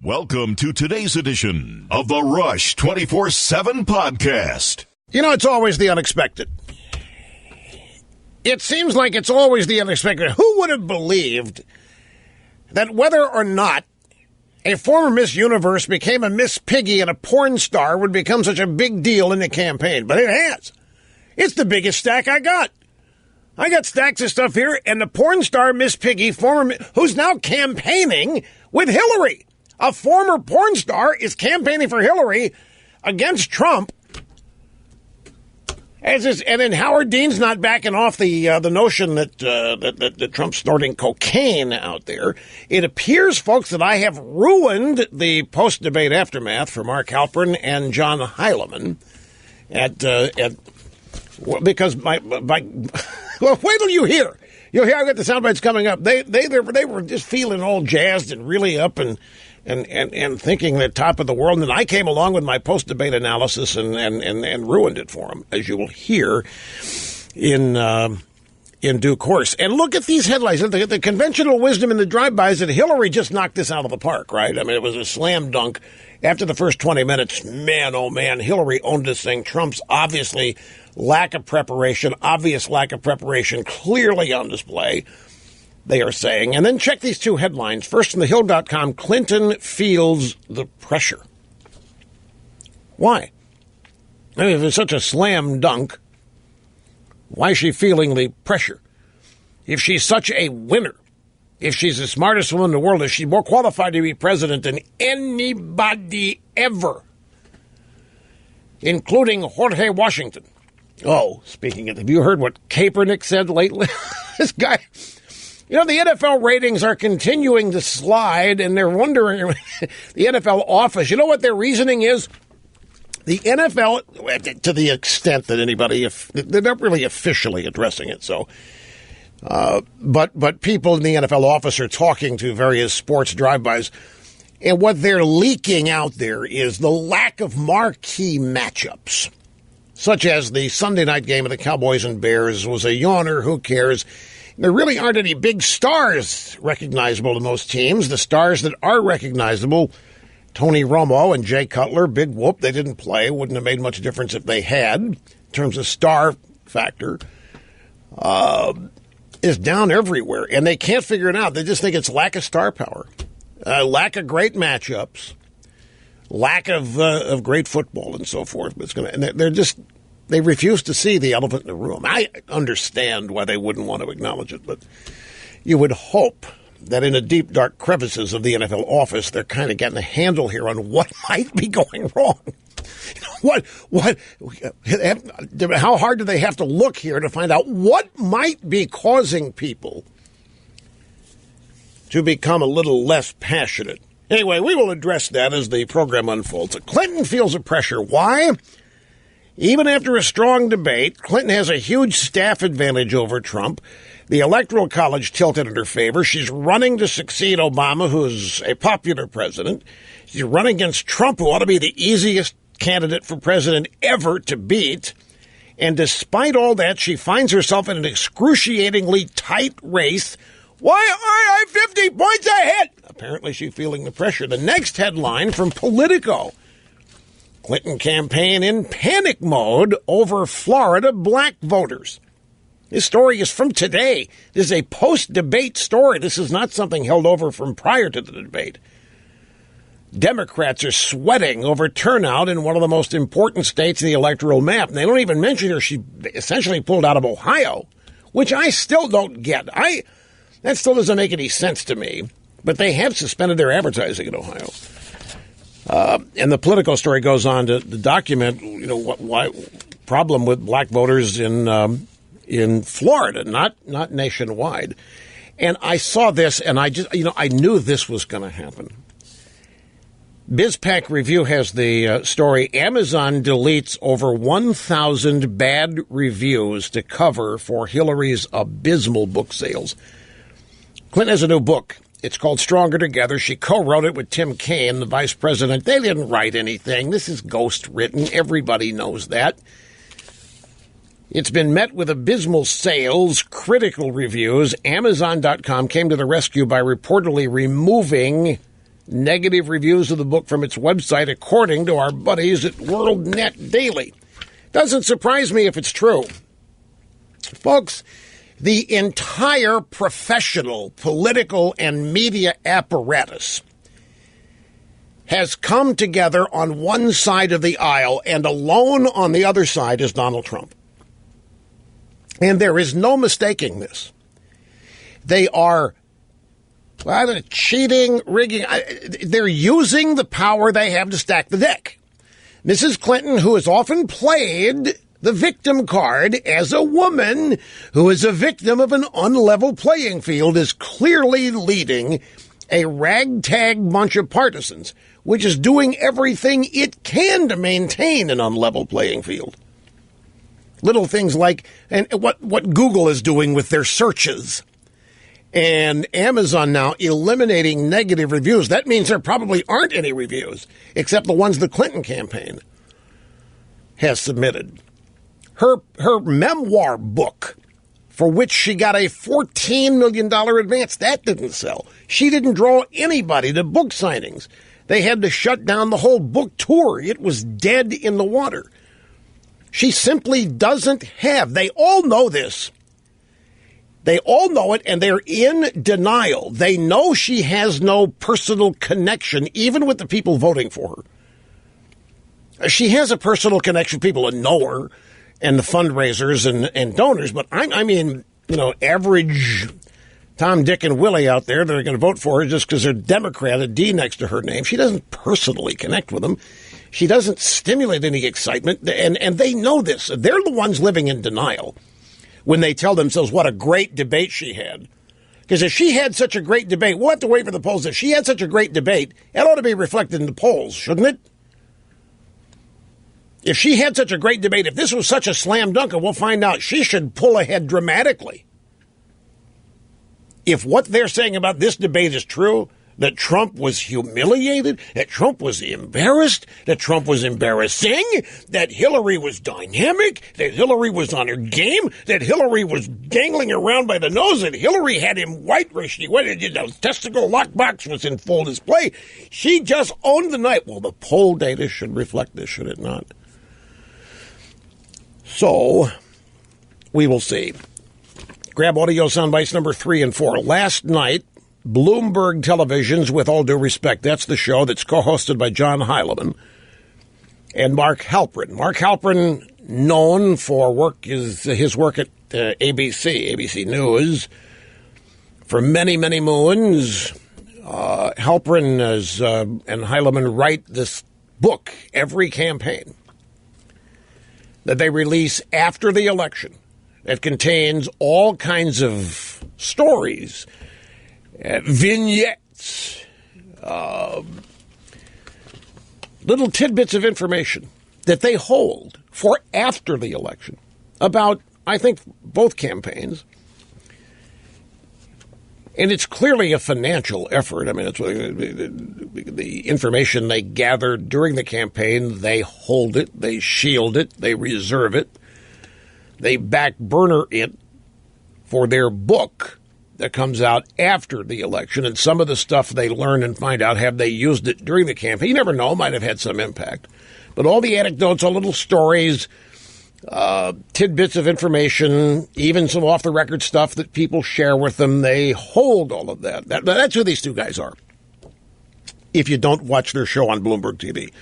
Welcome to today's edition of the Rush 24/7 podcast. You know, it's always the unexpected. It seems like it's always the unexpected. Who would have believed that whether or not a former Miss Universe became a Miss Piggy and a porn star would become such a big deal in the campaign? But it has. It's the biggest stack I got. I got stacks of stuff here, and the porn star Miss Piggy, who's now campaigning with Hillary. A former porn star is campaigning for Hillary against Trump. And then Howard Dean's not backing off the notion that Trump's snorting cocaine out there. It appears, folks, that I have ruined the post-debate aftermath for Mark Halperin and John Heilemann because my well, wait till you hear. You'll hear. I got the sound bites coming up. They were just feeling all jazzed and really up and thinking they're top of the world. And then I came along with my post-debate analysis and ruined it for them, as you will hear in due course. And look at these headlines. The conventional wisdom in the drive-bys that Hillary just knocked this out of the park, right? I mean, it was a slam dunk. After the first 20 minutes, man, oh man, Hillary owned this thing. Trump's obvious lack of preparation, clearly on display. They are saying. And then check these two headlines. First, from thehill.com, Clinton feels the pressure. Why? I mean, if it's such a slam dunk, why is she feeling the pressure? If she's such a winner, if she's the smartest woman in the world, if she's more qualified to be president than anybody ever, including Jorge Washington. Oh, speaking of, have you heard what Kaepernick said lately? This guy... You know, the NFL ratings are continuing to slide, and they're wondering, the NFL office, you know what their reasoning is? The NFL, to the extent that they're not really officially addressing it, so, but people in the NFL office are talking to various sports drive-bys, and what they're leaking out there is the lack of marquee matchups, such as the Sunday night game of the Cowboys and Bears was a yawner, who cares? There really aren't any big stars recognizable in those teams. The stars that are recognizable, Tony Romo and Jay Cutler, big whoop, they didn't play. Wouldn't have made much difference if they had. In terms of star factor, is down everywhere. And they can't figure it out. They just think it's lack of star power, lack of great matchups, lack of great football and so forth. But they refuse to see the elephant in the room. I understand why they wouldn't want to acknowledge it, but you would hope that in the deep, dark crevices of the NFL office, they're kind of getting a handle here on what might be going wrong. How hard do they have to look here to find out what might be causing people to become a little less passionate? Anyway, we will address that as the program unfolds. Clinton feels the pressure. Why? Even after a strong debate, Clinton has a huge staff advantage over Trump. The Electoral College tilted in her favor. She's running to succeed Obama, who's a popular president. She's running against Trump, who ought to be the easiest candidate for president ever to beat. And despite all that, she finds herself in an excruciatingly tight race. Why aren't I 50 points ahead? Apparently she's feeling the pressure. The next headline from Politico. Clinton campaign in panic mode over Florida black voters. This story is from today. This is a post-debate story. This is not something held over from prior to the debate. Democrats are sweating over turnout in one of the most important states in the electoral map. And they don't even mention her. She essentially pulled out of Ohio, which I still don't get. That still doesn't make any sense to me. But they have suspended their advertising in Ohio. And the Politico story goes on to document, why problem with black voters in Florida, not nationwide. And I saw this, and I knew this was going to happen. BizPac Review has the story, Amazon deletes over 1,000 bad reviews to cover for Hillary's abysmal book sales. Clinton has a new book. It's called Stronger Together. She co-wrote it with Tim Kaine, the vice president. They didn't write anything. This is ghost-written. Everybody knows that. It's been met with abysmal sales, critical reviews. Amazon.com came to the rescue by reportedly removing negative reviews of the book from its website, according to our buddies at WorldNet Daily. Doesn't surprise me if it's true. Folks, the entire professional, political, and media apparatus has come together on one side of the aisle, and alone on the other side is Donald Trump. And there is no mistaking this. They are cheating, rigging. They're using the power they have to stack the deck. Mrs. Clinton, who has often played the victim card as a woman who is a victim of an unlevel playing field, is clearly leading a ragtag bunch of partisans, which is doing everything it can to maintain an unlevel playing field. Little things like and what Google is doing with their searches, and Amazon now eliminating negative reviews. That means there probably aren't any reviews, except the ones the Clinton campaign has submitted. Her memoir book, for which she got a $14 million advance, that didn't sell. She didn't draw anybody to book signings. They had to shut down the whole book tour. It was dead in the water. She simply doesn't have. They all know this. They all know it, and they're in denial. They know she has no personal connection, even with the people voting for her. She has a personal connection with people who know her and the fundraisers and donors, but I mean, average Tom, Dick, and Willie out there that are going to vote for her just because they're Democrat, a D next to her name. She doesn't personally connect with them. She doesn't stimulate any excitement, and they know this. They're the ones living in denial when they tell themselves what a great debate she had. Because if she had such a great debate, we'll have to wait for the polls. If she had such a great debate, it ought to be reflected in the polls, shouldn't it? If she had such a great debate, if this was such a slam dunk, and we'll find out, she should pull ahead dramatically. If what they're saying about this debate is true, that Trump was humiliated, that Trump was embarrassed, that Trump was embarrassing, that Hillary was dynamic, that Hillary was on her game, that Hillary was dangling around by the nose, that Hillary had him white where she went, the testicle lockbox was in full display. She just owned the night. Well, the poll data should reflect this, should it not? So, we will see. Grab audio soundbites number 3 and 4. Last night, Bloomberg Television's With All Due Respect, that's the show that's co-hosted by John Heilemann and Mark Halperin. Mark Halperin, known for his work at ABC News, for many, many moons. Halperin and Heilemann write this book every campaign that they release after the election. It contains all kinds of stories, vignettes, little tidbits of information that they hold for after the election about, I think, both campaigns. And it's clearly a financial effort. I mean, it's the information they gathered during the campaign, they hold it, they shield it, they reserve it, they back burner it for their book that comes out after the election. And some of the stuff they learn and find out, have they used it during the campaign? You never know, might have had some impact. But all the anecdotes, all little stories, tidbits of information, even some off-the-record stuff that people share with them, they hold all of that. That's who these two guys are, if you don't watch their show on Bloomberg TV.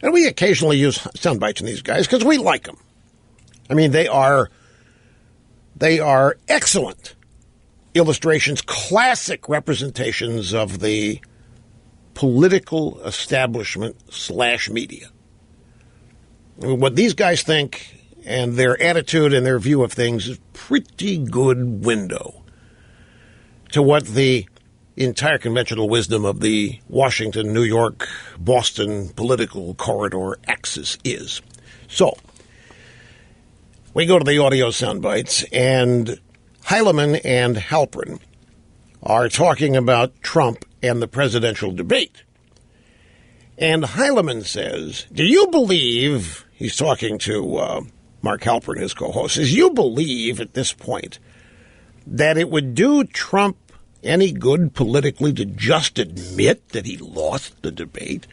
And we occasionally use sound bites from these guys because we like them. I mean, they are excellent illustrations, classic representations of the political establishment / media. I mean, what these guys think and their attitude and their view of things is pretty good window to what the entire conventional wisdom of the Washington, New York, Boston political corridor axis is. So, we go to the audio sound bites, and Heilemann and Halperin are talking about Trump and the presidential debate. And Heilemann says, do you believe, he's talking to Mark Halperin, his co-host, says, you believe at this point that it would do Trump any good politically to just admit that he lost the debate?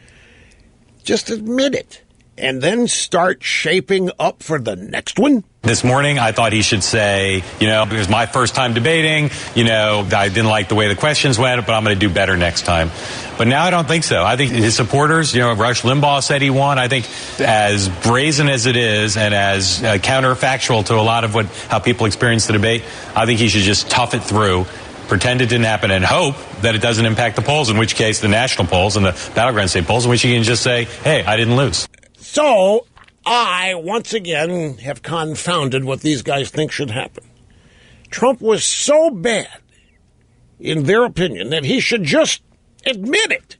Just admit it. And then start shaping up for the next one? This morning, I thought he should say, it was my first time debating. I didn't like the way the questions went, but I'm going to do better next time. But now I don't think so. I think his supporters, Rush Limbaugh said he won. I think as brazen as it is and as counterfactual to a lot of how people experience the debate, I think he should just tough it through, pretend it didn't happen, and hope that it doesn't impact the polls, in which case the national polls and the battleground state polls, in which he can just say, hey, I didn't lose. So I, once again, have confounded what these guys think should happen. Trump was so bad, in their opinion, that he should just admit it,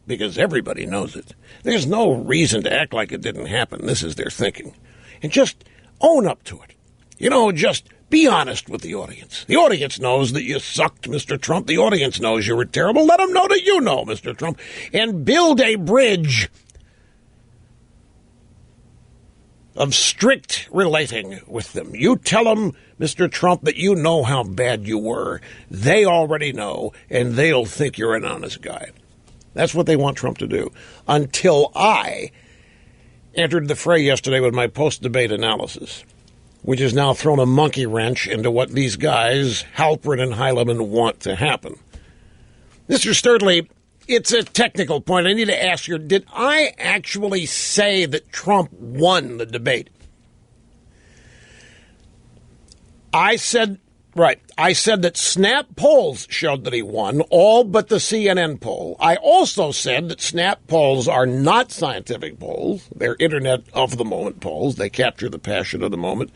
because everybody knows it. There's no reason to act like it didn't happen. This is their thinking. And just own up to it. Just be honest with the audience. The audience knows that you sucked, Mr. Trump. The audience knows you were terrible. Let them know that you know, Mr. Trump. And build a bridge of strict relating with them. You tell them, Mr. Trump, that you know how bad you were. They already know, and they'll think you're an honest guy. That's what they want Trump to do. Until I entered the fray yesterday with my post-debate analysis, which has now thrown a monkey wrench into what these guys, Halperin and Heilemann, want to happen. Mr. Sturdley, it's a technical point. I need to ask you, did I actually say that Trump won the debate? I said that Snap polls showed that he won, all but the CNN poll. I also said that Snap polls are not scientific polls. They're Internet of the moment polls. They capture the passion of the moment.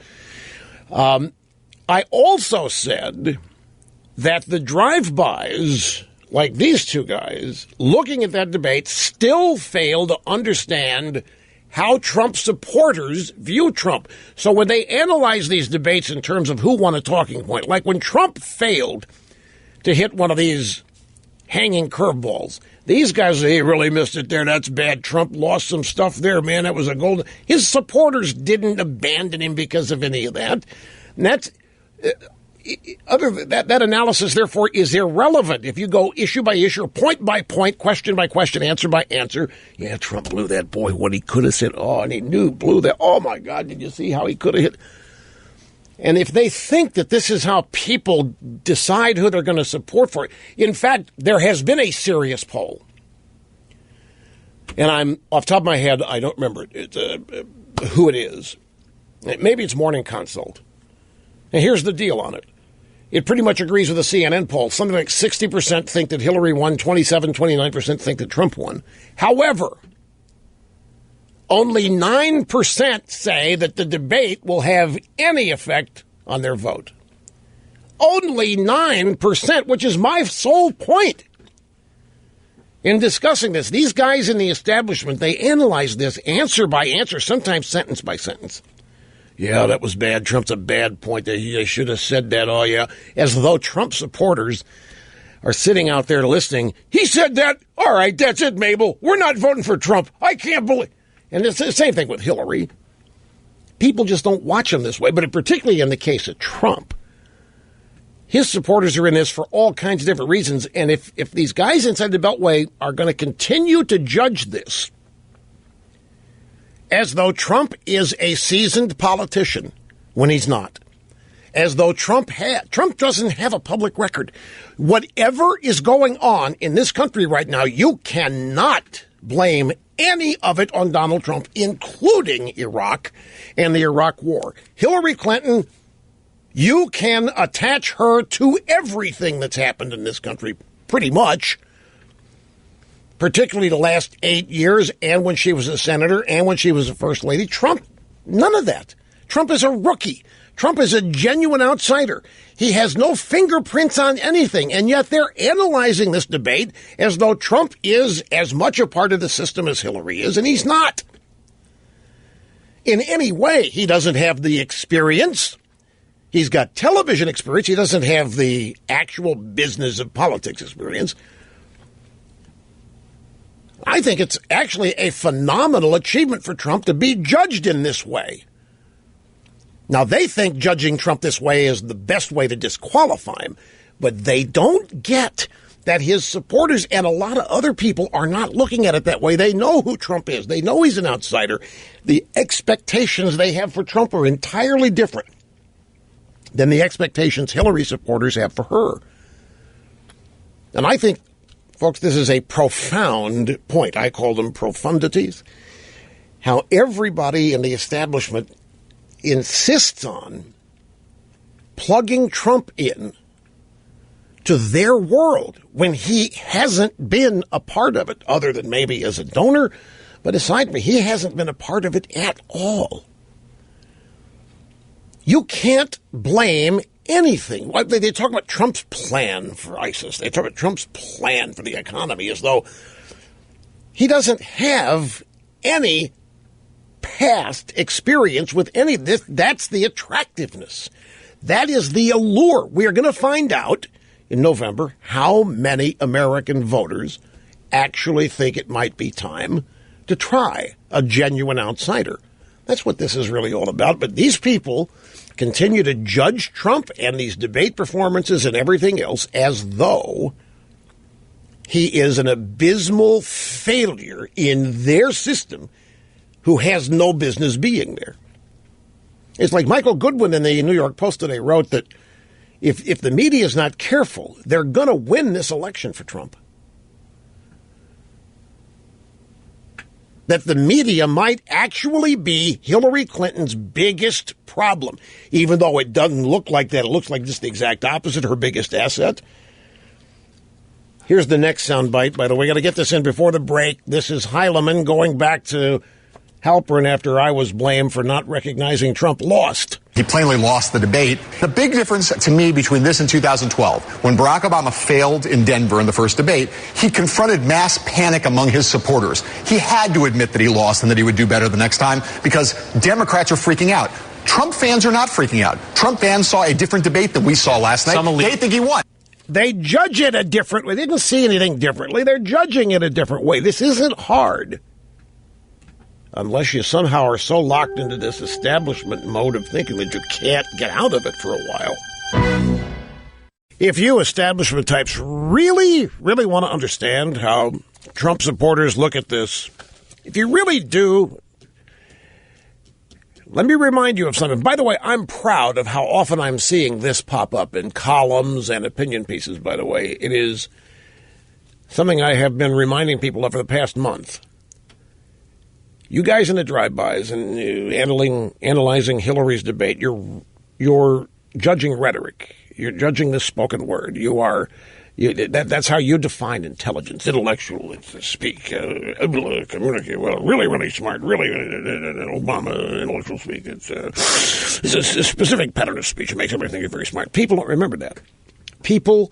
I also said that the drive-bys, like these two guys, looking at that debate, still fail to understand how Trump supporters view Trump. So when they analyze these debates in terms of who won a talking point, like when Trump failed to hit one of these hanging curveballs, these guys say, he really missed it there. That's bad. Trump lost some stuff there, man. That was a golden. His supporters didn't abandon him because of any of that. And that's... that analysis, therefore, is irrelevant. If you go issue by issue, point by point, question by question, answer by answer, yeah, Trump blew that. Boy, what he could have said. Oh, and he blew that. Oh, my God, did you see how he could have hit? And if they think that this is how people decide who they're going to support for it, in fact, there has been a serious poll. And I'm, off the top of my head, I don't remember who it is. Maybe it's Morning Consult. And here's the deal on it. It pretty much agrees with the CNN poll. Something like 60% think that Hillary won, 29% think that Trump won. However, only 9% say that the debate will have any effect on their vote. Only 9%, which is my sole point in discussing this. These guys in the establishment, they analyze this answer by answer, sometimes sentence by sentence. Yeah, that was bad. Trump's a bad point. They should have said that. Oh, yeah. As though Trump supporters are sitting out there listening. He said that. All right, that's it, Mabel. We're not voting for Trump. I can't believe. And it's the same thing with Hillary. People just don't watch him this way. But particularly in the case of Trump, his supporters are in this for all kinds of different reasons. And if these guys inside the Beltway are going to continue to judge this as though Trump is a seasoned politician when he's not, as though Trump doesn't have a public record. Whatever is going on in this country right now, you cannot blame any of it on Donald Trump, including Iraq and the Iraq War. Hillary Clinton, you can attach her to everything that's happened in this country, pretty much. Particularly the last 8 years, and when she was a senator, and when she was a first lady. Trump, none of that. Trump is a rookie. Trump is a genuine outsider. He has no fingerprints on anything, and yet they're analyzing this debate as though Trump is as much a part of the system as Hillary is, and he's not. In any way, he doesn't have the experience. He's got television experience. He doesn't have the actual business of politics experience. I think it's actually a phenomenal achievement for Trump to be judged in this way. Now, they think judging Trump this way is the best way to disqualify him, But they don't get that his supporters and a lot of other people are not looking at it that way. They know who Trump is. They know he's an outsider. The expectations they have for Trump are entirely different than the expectations Hillary supporters have for her. And I think, folks, this is a profound point. I call them profundities. How everybody in the establishment insists on plugging Trump in to their world when he hasn't been a part of it, other than maybe as a donor. But aside from it, he hasn't been a part of it at all. You can't blame anything. They talk about Trump's plan for ISIS. They talk about Trump's plan for the economy as though he doesn't have any past experience with any of this. That's the attractiveness. That is the allure. We are going to find out in November how many American voters actually think it might be time to try a genuine outsider. That's what this is really all about. But these people continue to judge Trump and these debate performances and everything else as though he is an abysmal failure in their system who has no business being there. It's like Michael Goodwin in the New York Post today wrote that if the media is not careful, they're going to win this election for Trump. That the media might actually be Hillary Clinton's biggest problem, even though it doesn't look like that. It looks like just the exact opposite, her biggest asset. Here's the next soundbite, by the way. Got to get this in before the break. This is Heilemann going back to Halperin after I was blamed for not recognizing Trump lost. He plainly lost the debate. The big difference to me between this and 2012, when Barack Obama failed in Denver in the first debate, he confronted mass panic among his supporters. He had to admit that he lost and that he would do better the next time because Democrats are freaking out. Trump fans are not freaking out. Trump fans saw a different debate than we saw last night. They think he won. They judge it a different way. They didn't see anything differently. They're judging it a different way. This isn't hard. Unless you somehow are so locked into this establishment mode of thinking that you can't get out of it for a while. If you establishment types really, really want to understand how Trump supporters look at this, if you really do, let me remind you of something. By the way, I'm proud of how often I'm seeing this pop up in columns and opinion pieces, by the way. It is something I have been reminding people of for the past month. You guys in the drive-bys and analyzing Hillary's debate, you're judging rhetoric. You're judging the spoken word. That's how you define intelligence, intellectual speak, communicate well, really, really smart, really, Obama intellectual speak. It's a specific pattern of speech that makes everybody think you're very smart. People don't remember that. People,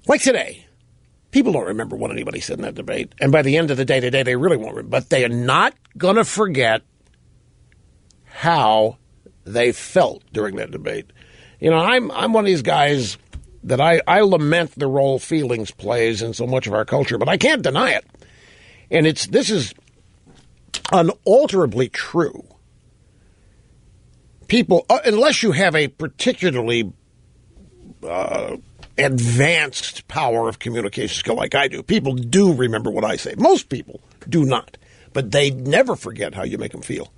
like today, people don't remember what anybody said in that debate. And by the end of the day today, they really won't remember. But they are not going to forget how they felt during that debate. You know, I'm one of these guys that I lament the role feelings plays in so much of our culture, but I can't deny it. And this is unalterably true. People, unless you have a particularly advanced power of communication skill like I do, people do remember what I say. Most people do not, but they never forget how you make them feel.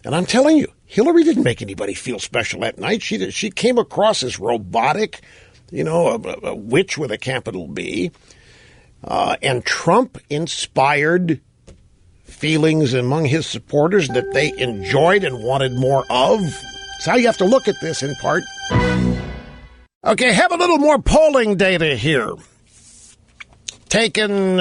And I'm telling you, Hillary didn't make anybody feel special that night. She came across as robotic, a witch with a capital B. And Trump inspired feelings among his supporters that they enjoyed and wanted more of. That's how you have to look at this in part. Okay, have a little more polling data here. Taken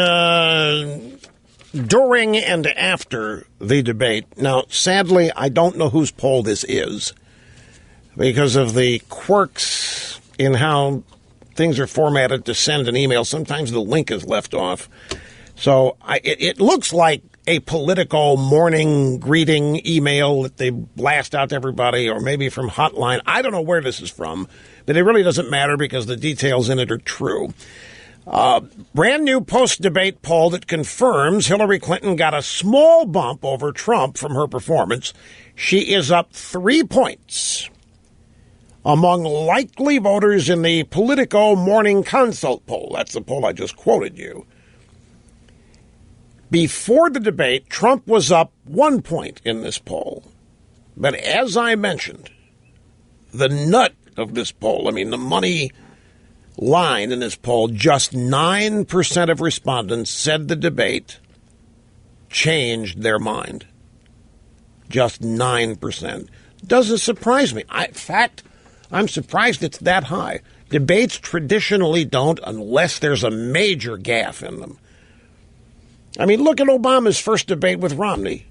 during and after the debate. Now, sadly, I don't know whose poll this is because of the quirks in how things are formatted to send an email. Sometimes the link is left off. So it looks like a Politico morning greeting email that they blast out to everybody, or maybe from Hotline. I don't know where this is from, but it really doesn't matter because the details in it are true. Brand new post-debate poll that confirms Hillary Clinton got a small bump over Trump from her performance. She is up 3 points among likely voters in the Politico Morning Consult poll. That's the poll I just quoted you. Before the debate, Trump was up 1 point in this poll. But as I mentioned, the nut of this poll, the money line in this poll, just 9% of respondents said the debate changed their mind. Just 9%. Doesn't surprise me. In fact, I'm surprised it's that high. Debates traditionally don't unless there's a major gaffe in them. Look at Obama's first debate with Romney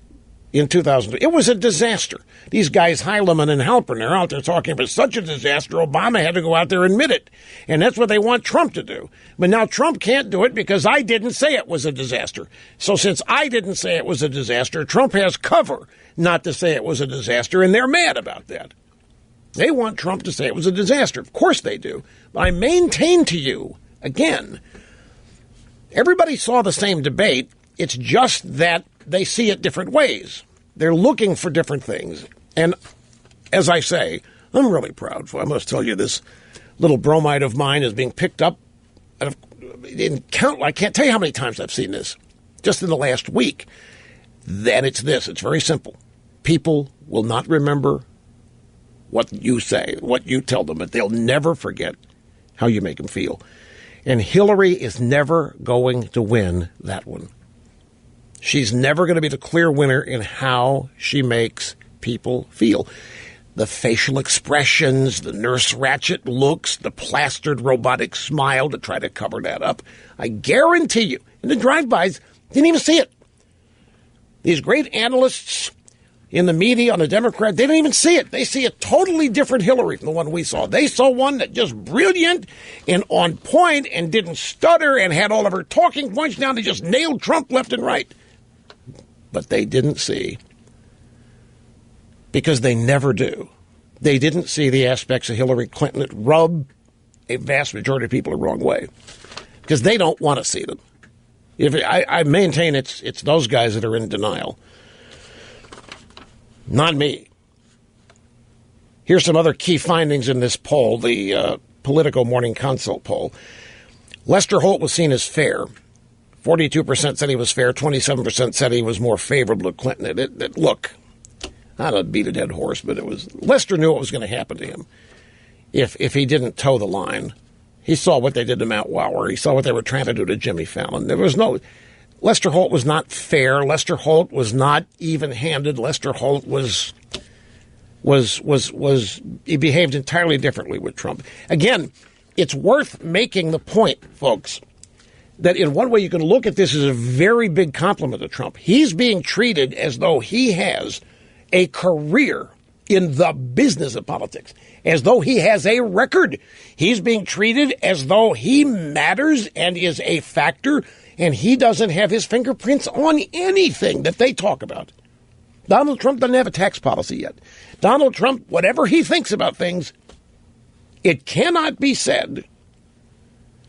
in 2002. It was a disaster. These guys, Heilemann and Halpern, are out there talking about such a disaster, Obama had to go out there and admit it. And that's what they want Trump to do. But now Trump can't do it because I didn't say it was a disaster. So since I didn't say it was a disaster, Trump has cover not to say it was a disaster, and they're mad about that. They want Trump to say it was a disaster. Of course they do. But I maintain to you, again, everybody saw the same debate. It's just that they see it different ways. They're looking for different things. And as I say, I'm really proud. I must tell you, this little bromide of mine is being picked up. I can't tell you how many times I've seen this just in the last week. Then it's this. It's very simple. People will not remember what you say, what you tell them, but they'll never forget how you make them feel. And Hillary is never going to win that one. She's never going to be the clear winner in how she makes people feel. The facial expressions, the Nurse Ratched looks, the plastered robotic smile to try to cover that up. I guarantee you, in the drive-bys, didn't even see it. These great analysts in the media on the Democrat, they didn't even see it. They see a totally different Hillary from the one we saw. They saw one that just brilliant and on point and didn't stutter and had all of her talking points down to just nailed Trump left and right. But they didn't see, because they never do, they didn't see the aspects of Hillary Clinton that rub a vast majority of people the wrong way, because they don't want to see them. I maintain it's those guys that are in denial, not me. Here's some other key findings in this poll, the Politico Morning Consult poll. Lester Holt was seen as fair. 42% said he was fair. 27% said he was more favorable to Clinton. Look, I don't beat a dead horse, but Lester knew what was going to happen to him if he didn't toe the line. He saw what they did to Matt Lauer. He saw what they were trying to do to Jimmy Fallon. Lester Holt was not fair. Lester Holt was not even-handed. Lester Holt he behaved entirely differently with Trump. Again, it's worth making the point, folks, that in one way you can look at this as a very big compliment to Trump. He's being treated as though he has a career in the business of politics, as though he has a record. He's being treated as though he matters and is a factor, and he doesn't have his fingerprints on anything that they talk about. Donald Trump doesn't have a tax policy yet. Donald Trump, whatever he thinks about things, it cannot be said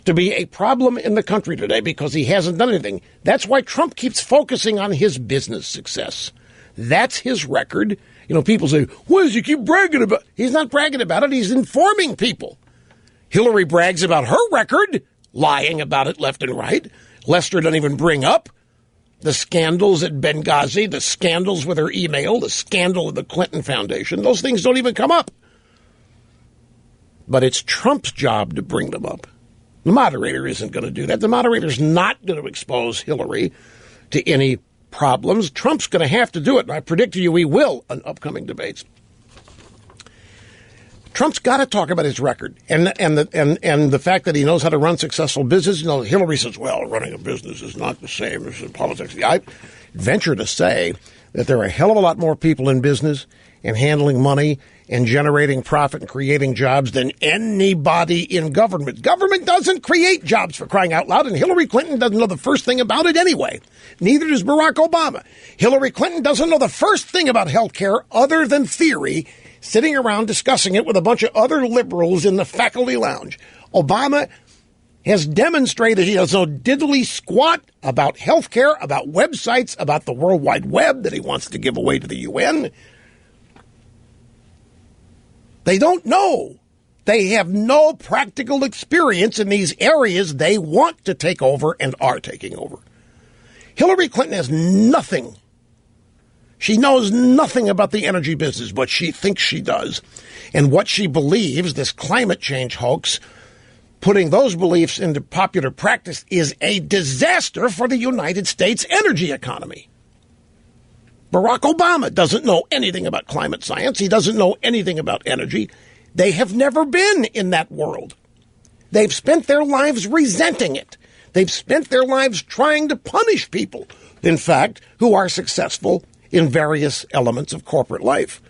to be a problem in the country today because he hasn't done anything. That's why Trump keeps focusing on his business success. That's his record. People say, what does he keep bragging about? He's not bragging about it. He's informing people. Hillary brags about her record, lying about it left and right. Lester doesn't even bring up the scandals at Benghazi, the scandals with her email, the scandal of the Clinton Foundation. Those things don't even come up. But it's Trump's job to bring them up. The moderator isn't going to do that. The moderator's not going to expose Hillary to any problems. Trump's going to have to do it, and I predict to you he will in upcoming debates. Trump's got to talk about his record and the fact that he knows how to run successful business. Hillary says, well, running a business is not the same as in politics. I venture to say that there are a hell of a lot more people in business and handling money and generating profit and creating jobs than anybody in government. Government doesn't create jobs, for crying out loud, and Hillary Clinton doesn't know the first thing about it anyway. Neither does Barack Obama. Hillary Clinton doesn't know the first thing about health care other than theory, sitting around discussing it with a bunch of other liberals in the faculty lounge. Obama has demonstrated he doesn't know diddly squat about health care, about websites, about the World Wide Web that he wants to give away to the UN. They don't know. They have no practical experience in these areas they want to take over and are taking over. Hillary Clinton has nothing. She knows nothing about the energy business, but she thinks she does. And what she believes, this climate change hoax, putting those beliefs into popular practice, is a disaster for the United States energy economy. Barack Obama doesn't know anything about climate science. He doesn't know anything about energy. They have never been in that world. They've spent their lives resenting it. They've spent their lives trying to punish people, in fact, who are successful in various elements of corporate life.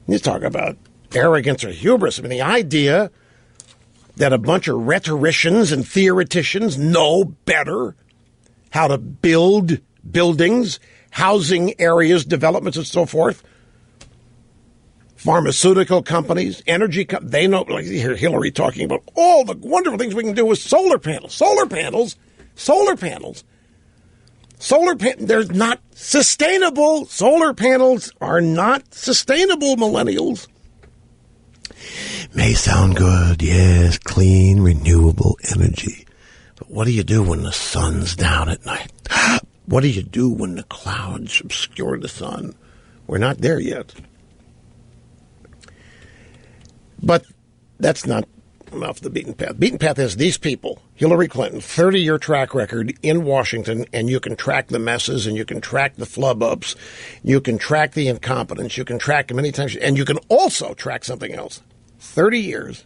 You talk about arrogance or hubris. I mean, the idea that a bunch of rhetoricians and theoreticians know better how to build buildings, housing areas, developments, and so forth. Pharmaceutical companies, energy companies, they know, like you hear Hillary talking about all the wonderful things we can do with solar panels. They're not sustainable. Solar panels are not sustainable, millennials. May sound good, yes, clean, renewable energy. But what do you do when the sun's down at night? What do you do when the clouds obscure the sun? We're not there yet. But that's not off the beaten path. Beaten path is these people, Hillary Clinton, 30-year track record in Washington, and you can track the messes, and you can track the flub-ups, you can track the incompetence, you can track many times, and you can also track something else. 30 years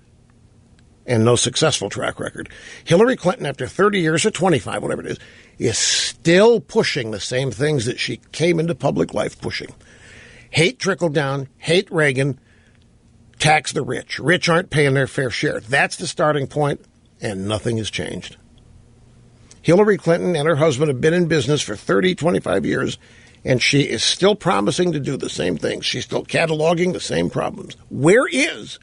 and no successful track record. Hillary Clinton, after 30 years or 25, whatever it is still pushing the same things that she came into public life pushing. Hate trickle-down, hate Reagan, tax the rich. Rich aren't paying their fair share. That's the starting point, and nothing has changed. Hillary Clinton and her husband have been in business for 30, 25 years, and she is still promising to do the same things. She's still cataloging the same problems. Where is,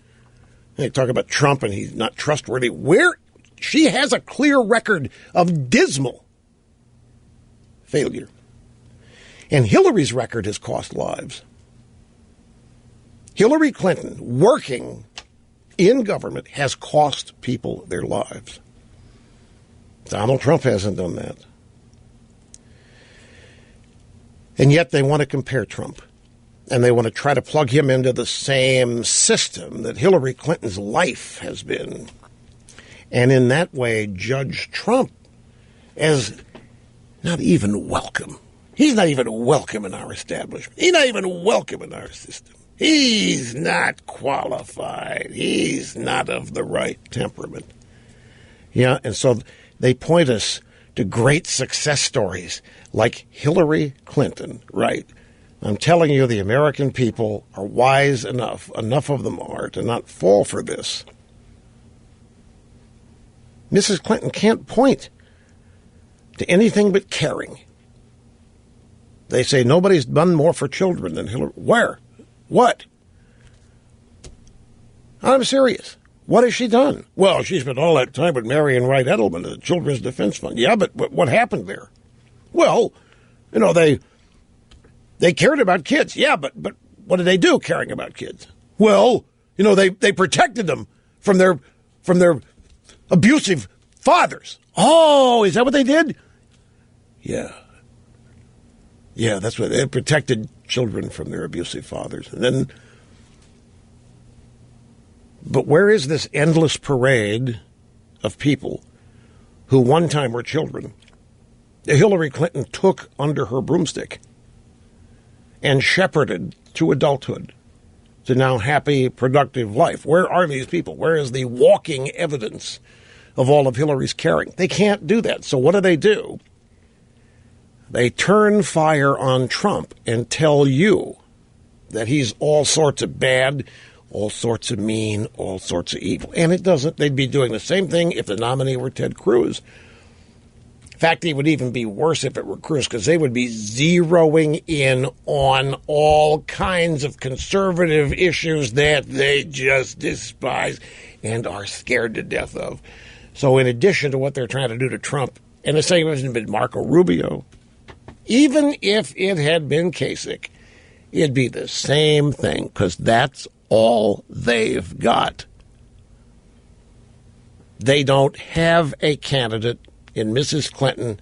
they talk about Trump and he's not trustworthy, where she has a clear record of dismal failure. And Hillary's record has cost lives. Hillary Clinton, working in government, has cost people their lives. Donald Trump hasn't done that. And yet they want to compare Trump. And they want to try to plug him into the same system that Hillary Clinton's life has been. And in that way, judge Trump as not even welcome. He's not even welcome in our establishment. He's not even welcome in our system. He's not qualified. He's not of the right temperament. Yeah, and so they point us to great success stories like Hillary Clinton, right? I'm telling you, the American people are wise enough of them are, to not fall for this. Mrs. Clinton can't point to anything but caring. They say nobody's done more for children than Hillary. Where? What? I'm serious. What has she done? Well, she spent all that time with Marion Wright Edelman at the Children's Defense Fund. Yeah, but what happened there? Well, you know, they cared about kids. Yeah, but what did they do caring about kids? Well, you know, they protected them from their abusive fathers. Oh, is that what they did? Yeah. Yeah, that's what they protected children from their abusive fathers. And then, but where is this endless parade of people who one time were children that Hillary Clinton took under her broomstick and shepherded to adulthood, to now happy, productive life? Where are these people? Where is the walking evidence of all of Hillary's caring? They can't do that. So what do? They turn fire on Trump and tell you that he's all sorts of bad, all sorts of mean, all sorts of evil. And it doesn't. They'd be doing the same thing if the nominee were Ted Cruz. In fact, it would even be worse if it were Cruz, because they would be zeroing in on all kinds of conservative issues that they just despise and are scared to death of. So in addition to what they're trying to do to Trump, and the same hasn't been Marco Rubio, even if it had been Kasich, It'd be the same thing because that's all they've got. They don't have a candidate in Mrs. Clinton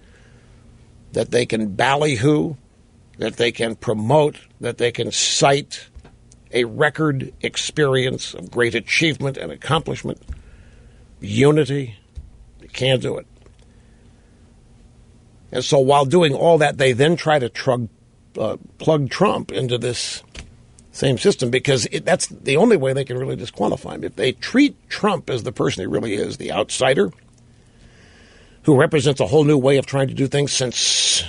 that they can ballyhoo, that they can promote, that they can cite a record experience of great achievement and accomplishment, unity. They can't do it. And so while doing all that, they then try to plug Trump into this same system because that's the only way they can really disqualify him. If they treat Trump as the person he really is, the outsider, who represents a whole new way of trying to do things since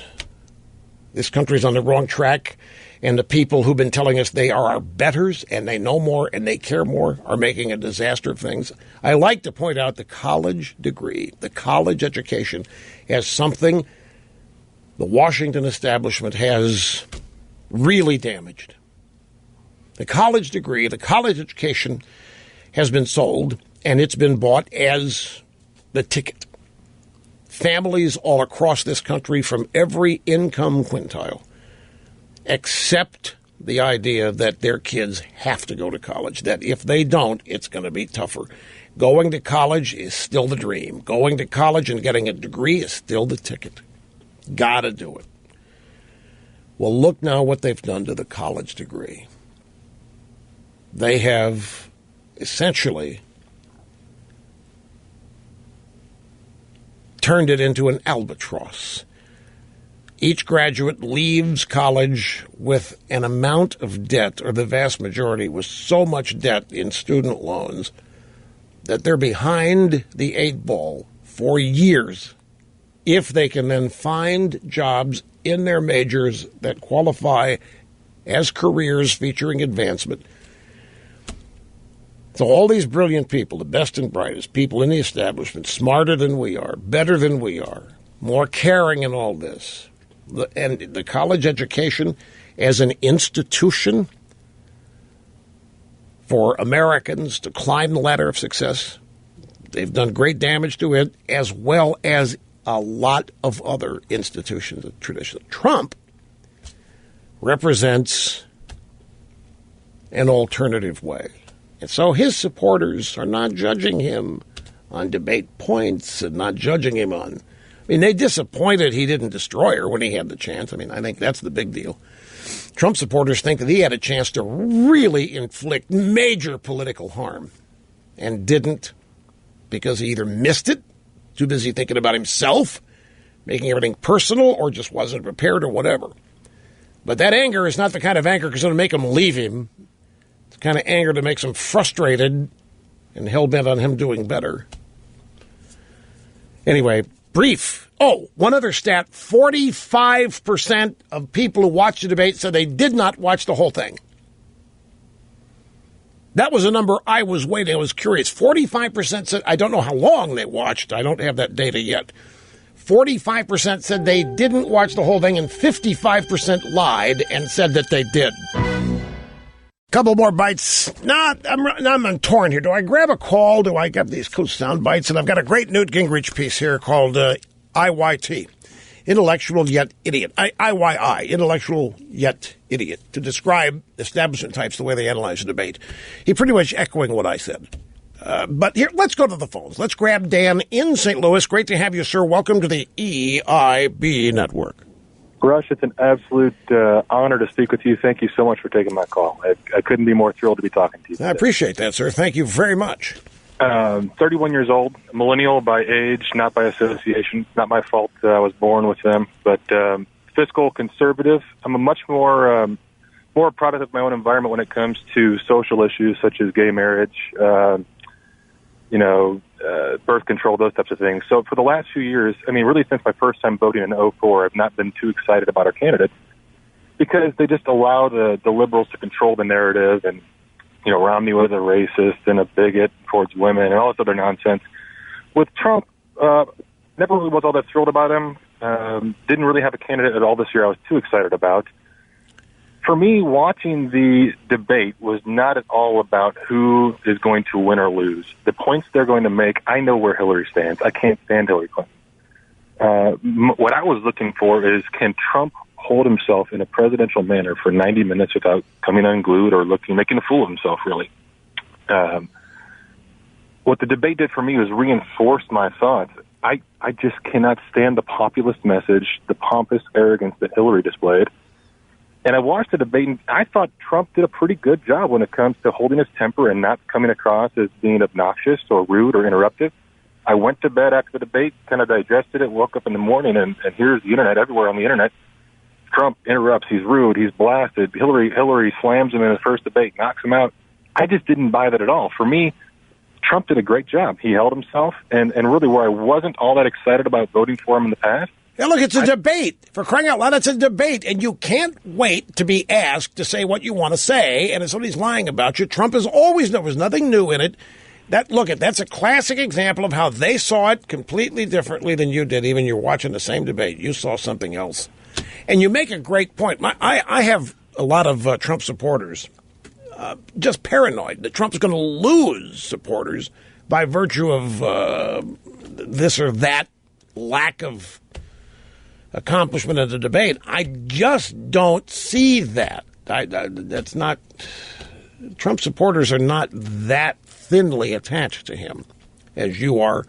this country's on the wrong track, and the people who've been telling us they are our betters and they know more and they care more are making a disaster of things. I like to point out the college degree, the college education, as something the Washington establishment has really damaged. The college degree, the college education has been sold, and it's been bought as the ticket. Families all across this country from every income quintile accept the idea that their kids have to go to college, that if they don't, it's going to be tougher. Going to college is still the dream. Going to college and getting a degree is still the ticket. Got to do it. Well, look now what they've done to the college degree. They have essentially turned it into an albatross. Each graduate leaves college with an amount of debt, or the vast majority with so much debt in student loans, that they're behind the eight ball for years if they can then find jobs in their majors that qualify as careers featuring advancement. So all these brilliant people, the best and brightest people in the establishment, smarter than we are, better than we are, more caring in all this, and the college education as an institution for Americans to climb the ladder of success, they've done great damage to it, as well as a lot of other institutions of tradition. Trump represents an alternative way. And so his supporters are not judging him on debate points and not judging him on... I mean, they disappointed he didn't destroy her when he had the chance. I mean, I think that's the big deal. Trump supporters think that he had a chance to really inflict major political harm and didn't because he either missed it, too busy thinking about himself, making everything personal, or just wasn't prepared or whatever. But that anger is not the kind of anger that's going to make him leave him. It's the kind of anger that makes him frustrated and hell-bent on him doing better. Anyway, brief. Oh, one other stat. 45% of people who watched the debate said they did not watch the whole thing. That was a number I was waiting. I was curious. 45% said, I don't know how long they watched. I don't have that data yet. 45% said they didn't watch the whole thing, and 55% lied and said that they did. Couple more bites. I'm torn here. Do I grab a call? Do I get these cool sound bites? And I've got a great Newt Gingrich piece here called IYT. Intellectual yet idiot. IYI, intellectual yet idiot, to describe establishment types the way they analyze the debate. He pretty much echoing what I said. But here, let's go to the phones. Let's grab Dan in St. Louis. Great to have you, sir. Welcome to the EIB Network. Rush, it's an absolute honor to speak with you. Thank you so much for taking my call. I couldn't be more thrilled to be talking to you today. I appreciate that, sir. Thank you very much. 31 years old, millennial by age, not by association. Not my fault I was born with them, but fiscal conservative. I'm a much more product of my own environment when it comes to social issues such as gay marriage, birth control, those types of things. So for the last few years, I mean, really since my first time voting in 2004, I've not been too excited about our candidates because they just allow the liberals to control the narrative and, Romney was a racist and a bigot towards women and all this other nonsense. With Trump, never really was all that thrilled about him. Didn't really have a candidate at all this year I was too excited about. For me, watching the debate was not at all about who is going to win or lose. The points they're going to make, I know where Hillary stands. I can't stand Hillary Clinton. What I was looking for is, can Trump hold himself in a presidential manner for 90 minutes without coming unglued or making a fool of himself, really. What the debate did for me was reinforce my thoughts. I just cannot stand the populist message, the pompous arrogance that Hillary displayed. And I watched the debate, and I thought Trump did a pretty good job when it comes to holding his temper and not coming across as being obnoxious or rude or interruptive. I went to bed after the debate, kind of digested it, woke up in the morning, and here's the internet, everywhere on the internet. Trump interrupts, he's rude, he's blasted. Hillary slams him in his first debate, knocks him out. I just didn't buy that at all. For me, Trump did a great job. He held himself, and really where I wasn't all that excited about voting for him in the past. Yeah, look, it's a debate. For crying out loud, it's a debate, and you can't wait to be asked to say what you want to say, and if somebody's lying about you, Trump has always, there was nothing new in it. That's a classic example of how they saw it completely differently than you did. Even you're watching the same debate. You saw something else. And you make a great point. I have a lot of Trump supporters just paranoid that Trump's going to lose supporters by virtue of this or that lack of accomplishment of the debate. I just don't see that. That's not... Trump supporters are not that thinly attached to him, as you're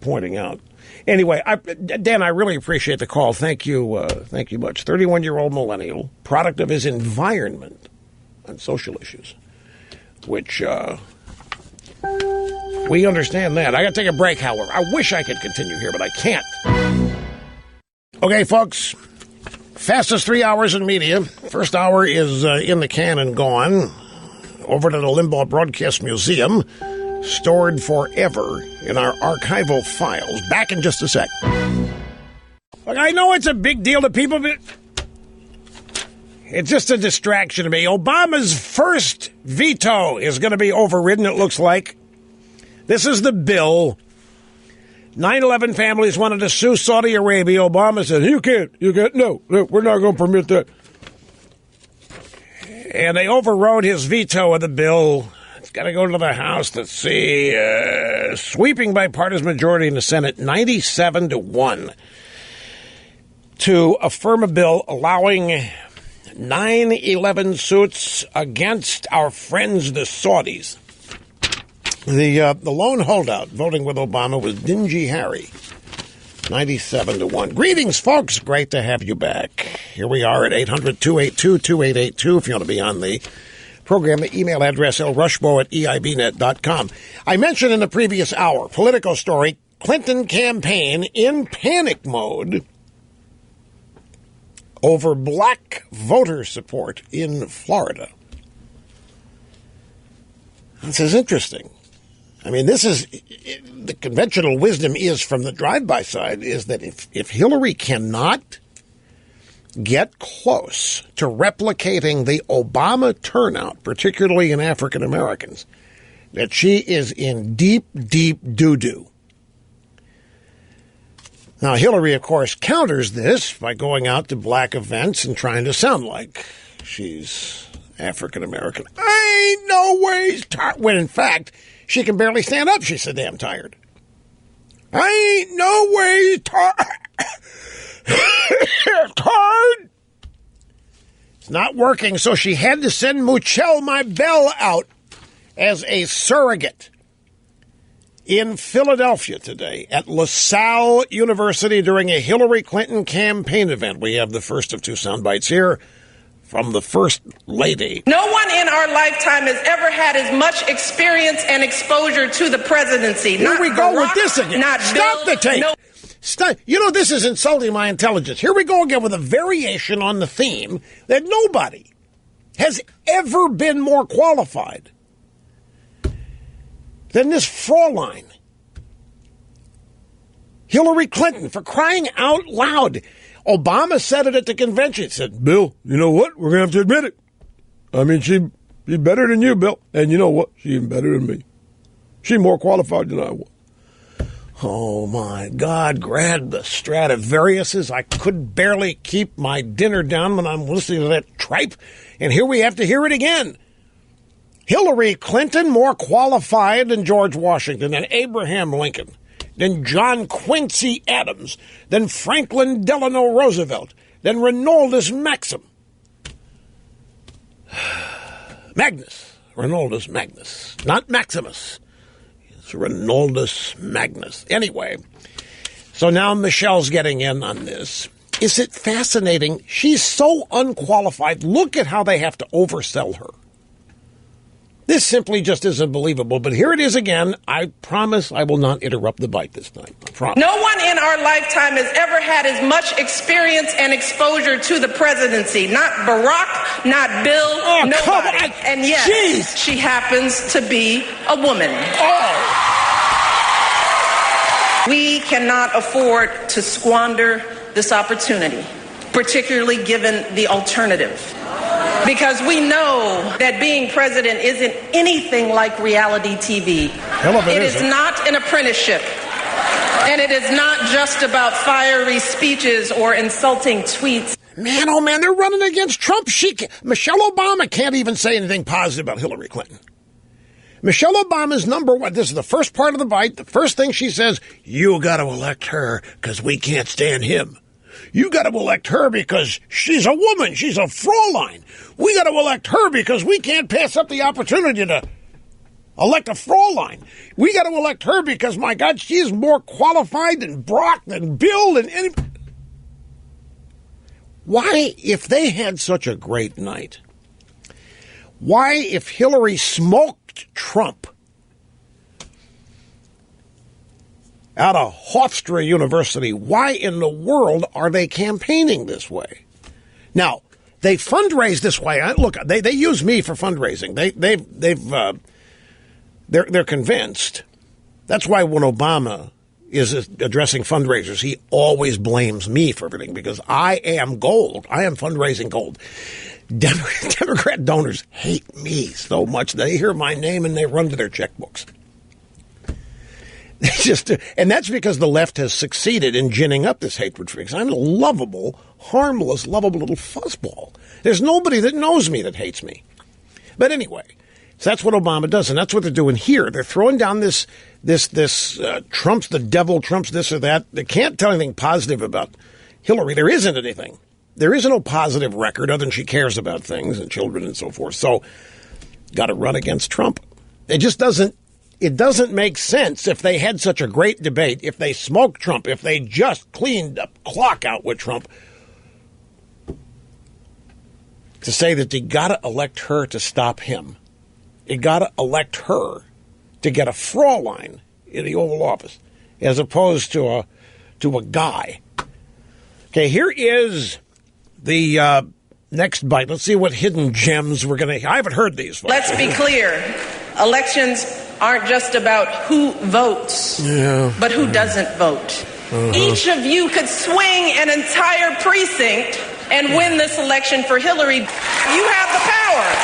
pointing out. Anyway, Dan, I really appreciate the call. Thank you much. 31-year-old millennial, product of his environment on social issues, which we understand that. I got to take a break, however. I wish I could continue here, but I can't. Okay, folks, fastest 3 hours in media. First hour is in the can and gone. Over to the Limbaugh Broadcast Museum, stored forever in our archival files. Back in just a sec. Look, I know it's a big deal to people, but it's just a distraction to me. Obama's first veto is going to be overridden, it looks like. This is the bill. 9/11 families wanted to sue Saudi Arabia. Obama said, you can't, no, we're not going to permit that. And they overrode his veto of the bill. It's got to go to the House. Let's see. Sweeping bipartisan majority in the Senate, 97-1, to affirm a bill allowing 9/11 suits against our friends, the Saudis. The lone holdout voting with Obama was Dingy Harry. 97-1. Greetings, folks. Great to have you back. Here we are at 800-282-2882. If you want to be on the program, the email address, lrushbo@eibnet.com. I mentioned in the previous hour, Politico story, Clinton campaign in panic mode over black voter support in Florida. This is interesting. I mean, this is the conventional wisdom is from the drive-by side is that if Hillary cannot get close to replicating the Obama turnout, particularly in African Americans, that she is in deep, deep doo-doo. Now, Hillary, of course, counters this by going out to black events and trying to sound like she's African American. I ain't no ways tired. When, in fact, she can barely stand up. She's so damn tired. I ain't no ways tired. It's not working, so she had to send Muchel Maibel out as a surrogate in Philadelphia today at LaSalle University during a Hillary Clinton campaign event. We have the first of two sound bites here from the First Lady. No one in our lifetime has ever had as much experience and exposure to the presidency. Here we go with this again. Stop the tape. No. Stop. You know, this is insulting my intelligence. Here we go again with a variation on the theme that nobody has ever been more qualified than this Fraulein. Hillary Clinton, for crying out loud. Obama said it at the convention. He said, Bill, you know what? We're going to have to admit it. I mean, she's better than you, Bill. And you know what? She's even better than me. She's more qualified than I was. Oh, my God. Grab the Stradivariuses. I could barely keep my dinner down when I'm listening to that tripe. And here we have to hear it again. Hillary Clinton more qualified than George Washington, than Abraham Lincoln, than John Quincy Adams, than Franklin Delano Roosevelt, than Renoldus Magnus. Renoldus Magnus. Not Maximus. It's Renoldus Magnus. Anyway, so now Michelle's getting in on this. Is it fascinating? She's so unqualified. Look at how they have to oversell her. This simply just isn't believable. But here it is again. I promise I will not interrupt the bite this time. I promise. No one in our lifetime has ever had as much experience and exposure to the presidency. Not Barack, not Bill, nobody. And yet, she happens to be a woman. We cannot afford to squander this opportunity, particularly given the alternative. Because we know that being president isn't anything like reality TV. It is not an apprenticeship. And it is not just about fiery speeches or insulting tweets. Man, oh man, they're running against Trump. Michelle Obama can't even say anything positive about Hillary Clinton. Michelle Obama's number one. This is the first part of the bite. The first thing she says, you got to elect her because we can't stand him. You got to elect her because she's a woman. She's a Fraulein. We got to elect her because we can't pass up the opportunity to elect a Fraulein. We got to elect her because, my God, she's more qualified than Brock, than Bill, than any... Why, if they had such a great night, why, if Hillary smoked Trump out of Hofstra University, why in the world are they campaigning this way? Now, they fundraise this way. Look, they use me for fundraising. They're convinced. That's why when Obama is addressing fundraisers, he always blames me for everything because I am gold. I am fundraising gold. Democrat donors hate me so much. They hear my name and they run to their checkbooks. And that's because the left has succeeded in ginning up this hatred for me. I'm a lovable, harmless, lovable little fuzzball. There's nobody that knows me that hates me. But anyway, so that's what Obama does, and that's what they're doing here. They're throwing down this Trump's the devil, Trump's this or that. They can't tell anything positive about Hillary. There isn't anything. There is no positive record other than she cares about things and children and so forth. So, got to run against Trump. It just doesn't. It doesn't make sense if they had such a great debate, if they smoked Trump, if they just cleaned the clock out with Trump, to say that you got to elect her to stop him. You got to elect her to get a Fraulein in the Oval Office, as opposed to a guy. Okay, here is the next bite. Let's see what hidden gems we're going to... I haven't heard these. Let's be clear. Elections aren't just about who votes, but who doesn't vote. Each of you could swing an entire precinct and win this election for Hillary. You have the power.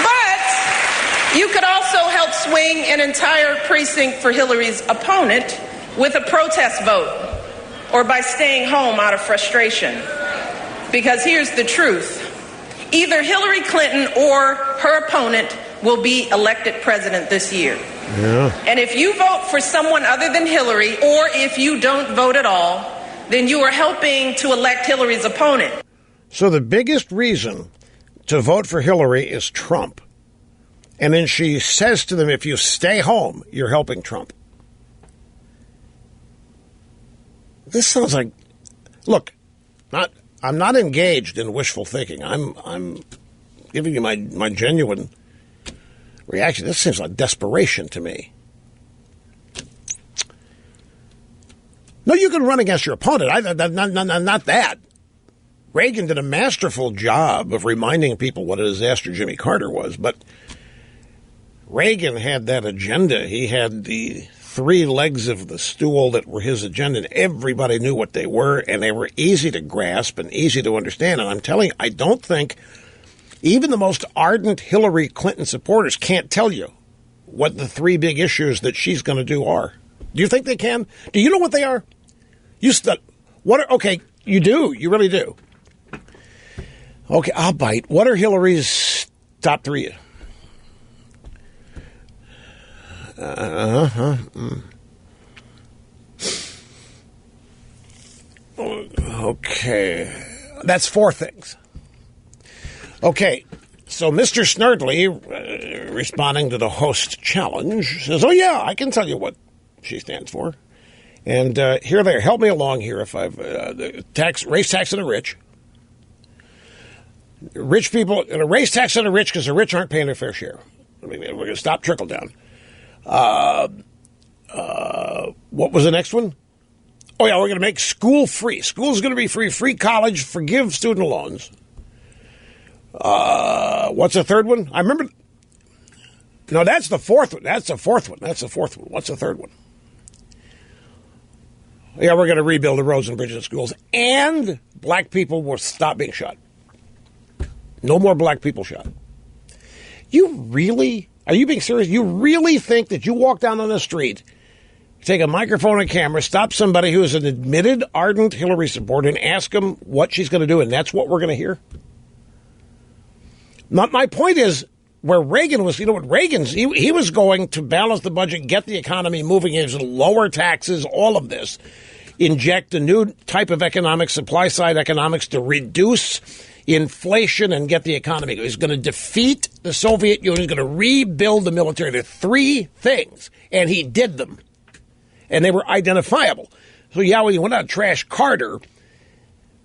But you could also help swing an entire precinct for Hillary's opponent with a protest vote or by staying home out of frustration. Because here's the truth. Either Hillary Clinton or her opponent will be elected president this year. And if you vote for someone other than Hillary, or if you don't vote at all, then you are helping to elect Hillary's opponent. So the biggest reason to vote for Hillary is Trump. And then she says to them, if you stay home, you're helping Trump. This sounds like, look, I'm not engaged in wishful thinking. I'm giving you my genuine reaction. This seems like desperation to me. No, you can run against your opponent. Not that. Reagan did a masterful job of reminding people what a disaster Jimmy Carter was, but Reagan had that agenda. He had the three legs of the stool that were his agenda, and everybody knew what they were, and they were easy to grasp and easy to understand. And I'm telling you, I don't think even the most ardent Hillary Clinton supporters can't tell you what the three big issues that she's going to do are. Do you think they can? Do you know what they are? Okay, you do. You really do. Okay, I'll bite. What are Hillary's top three? Okay. That's 4 things. Okay. So Mr. Snerdley, responding to the host challenge, says, oh, yeah, I can tell you what she stands for. And here they are. Help me along here if I've race tax on the rich. Rich people, and a race tax on the rich because the rich aren't paying their fair share. I mean, we're going to stop trickle down. What was the next one? Oh, yeah, we're going to make school free. School's going to be free. Free college. Forgive student loans. What's the third one? I remember. No, that's the fourth one. That's the fourth one. What's the third one? Yeah, we're going to rebuild the roads and bridges and schools. And black people will stop being shot. No more black people shot. Are you being serious? You really think that you walk down on the street, take a microphone and camera, stop somebody who is an admitted, ardent Hillary supporter and ask them what she's going to do, and that's what we're going to hear? My point is, where Reagan was, he was going to balance the budget, get the economy moving, he was going to lower taxes, all of this, inject a new type of economics, supply-side economics to reduce inflation and get the economy. He's going to defeat the Soviet Union. He's going to rebuild the military. There are 3 things, and he did them. And they were identifiable. So, yeah, when he went out and trashed Carter,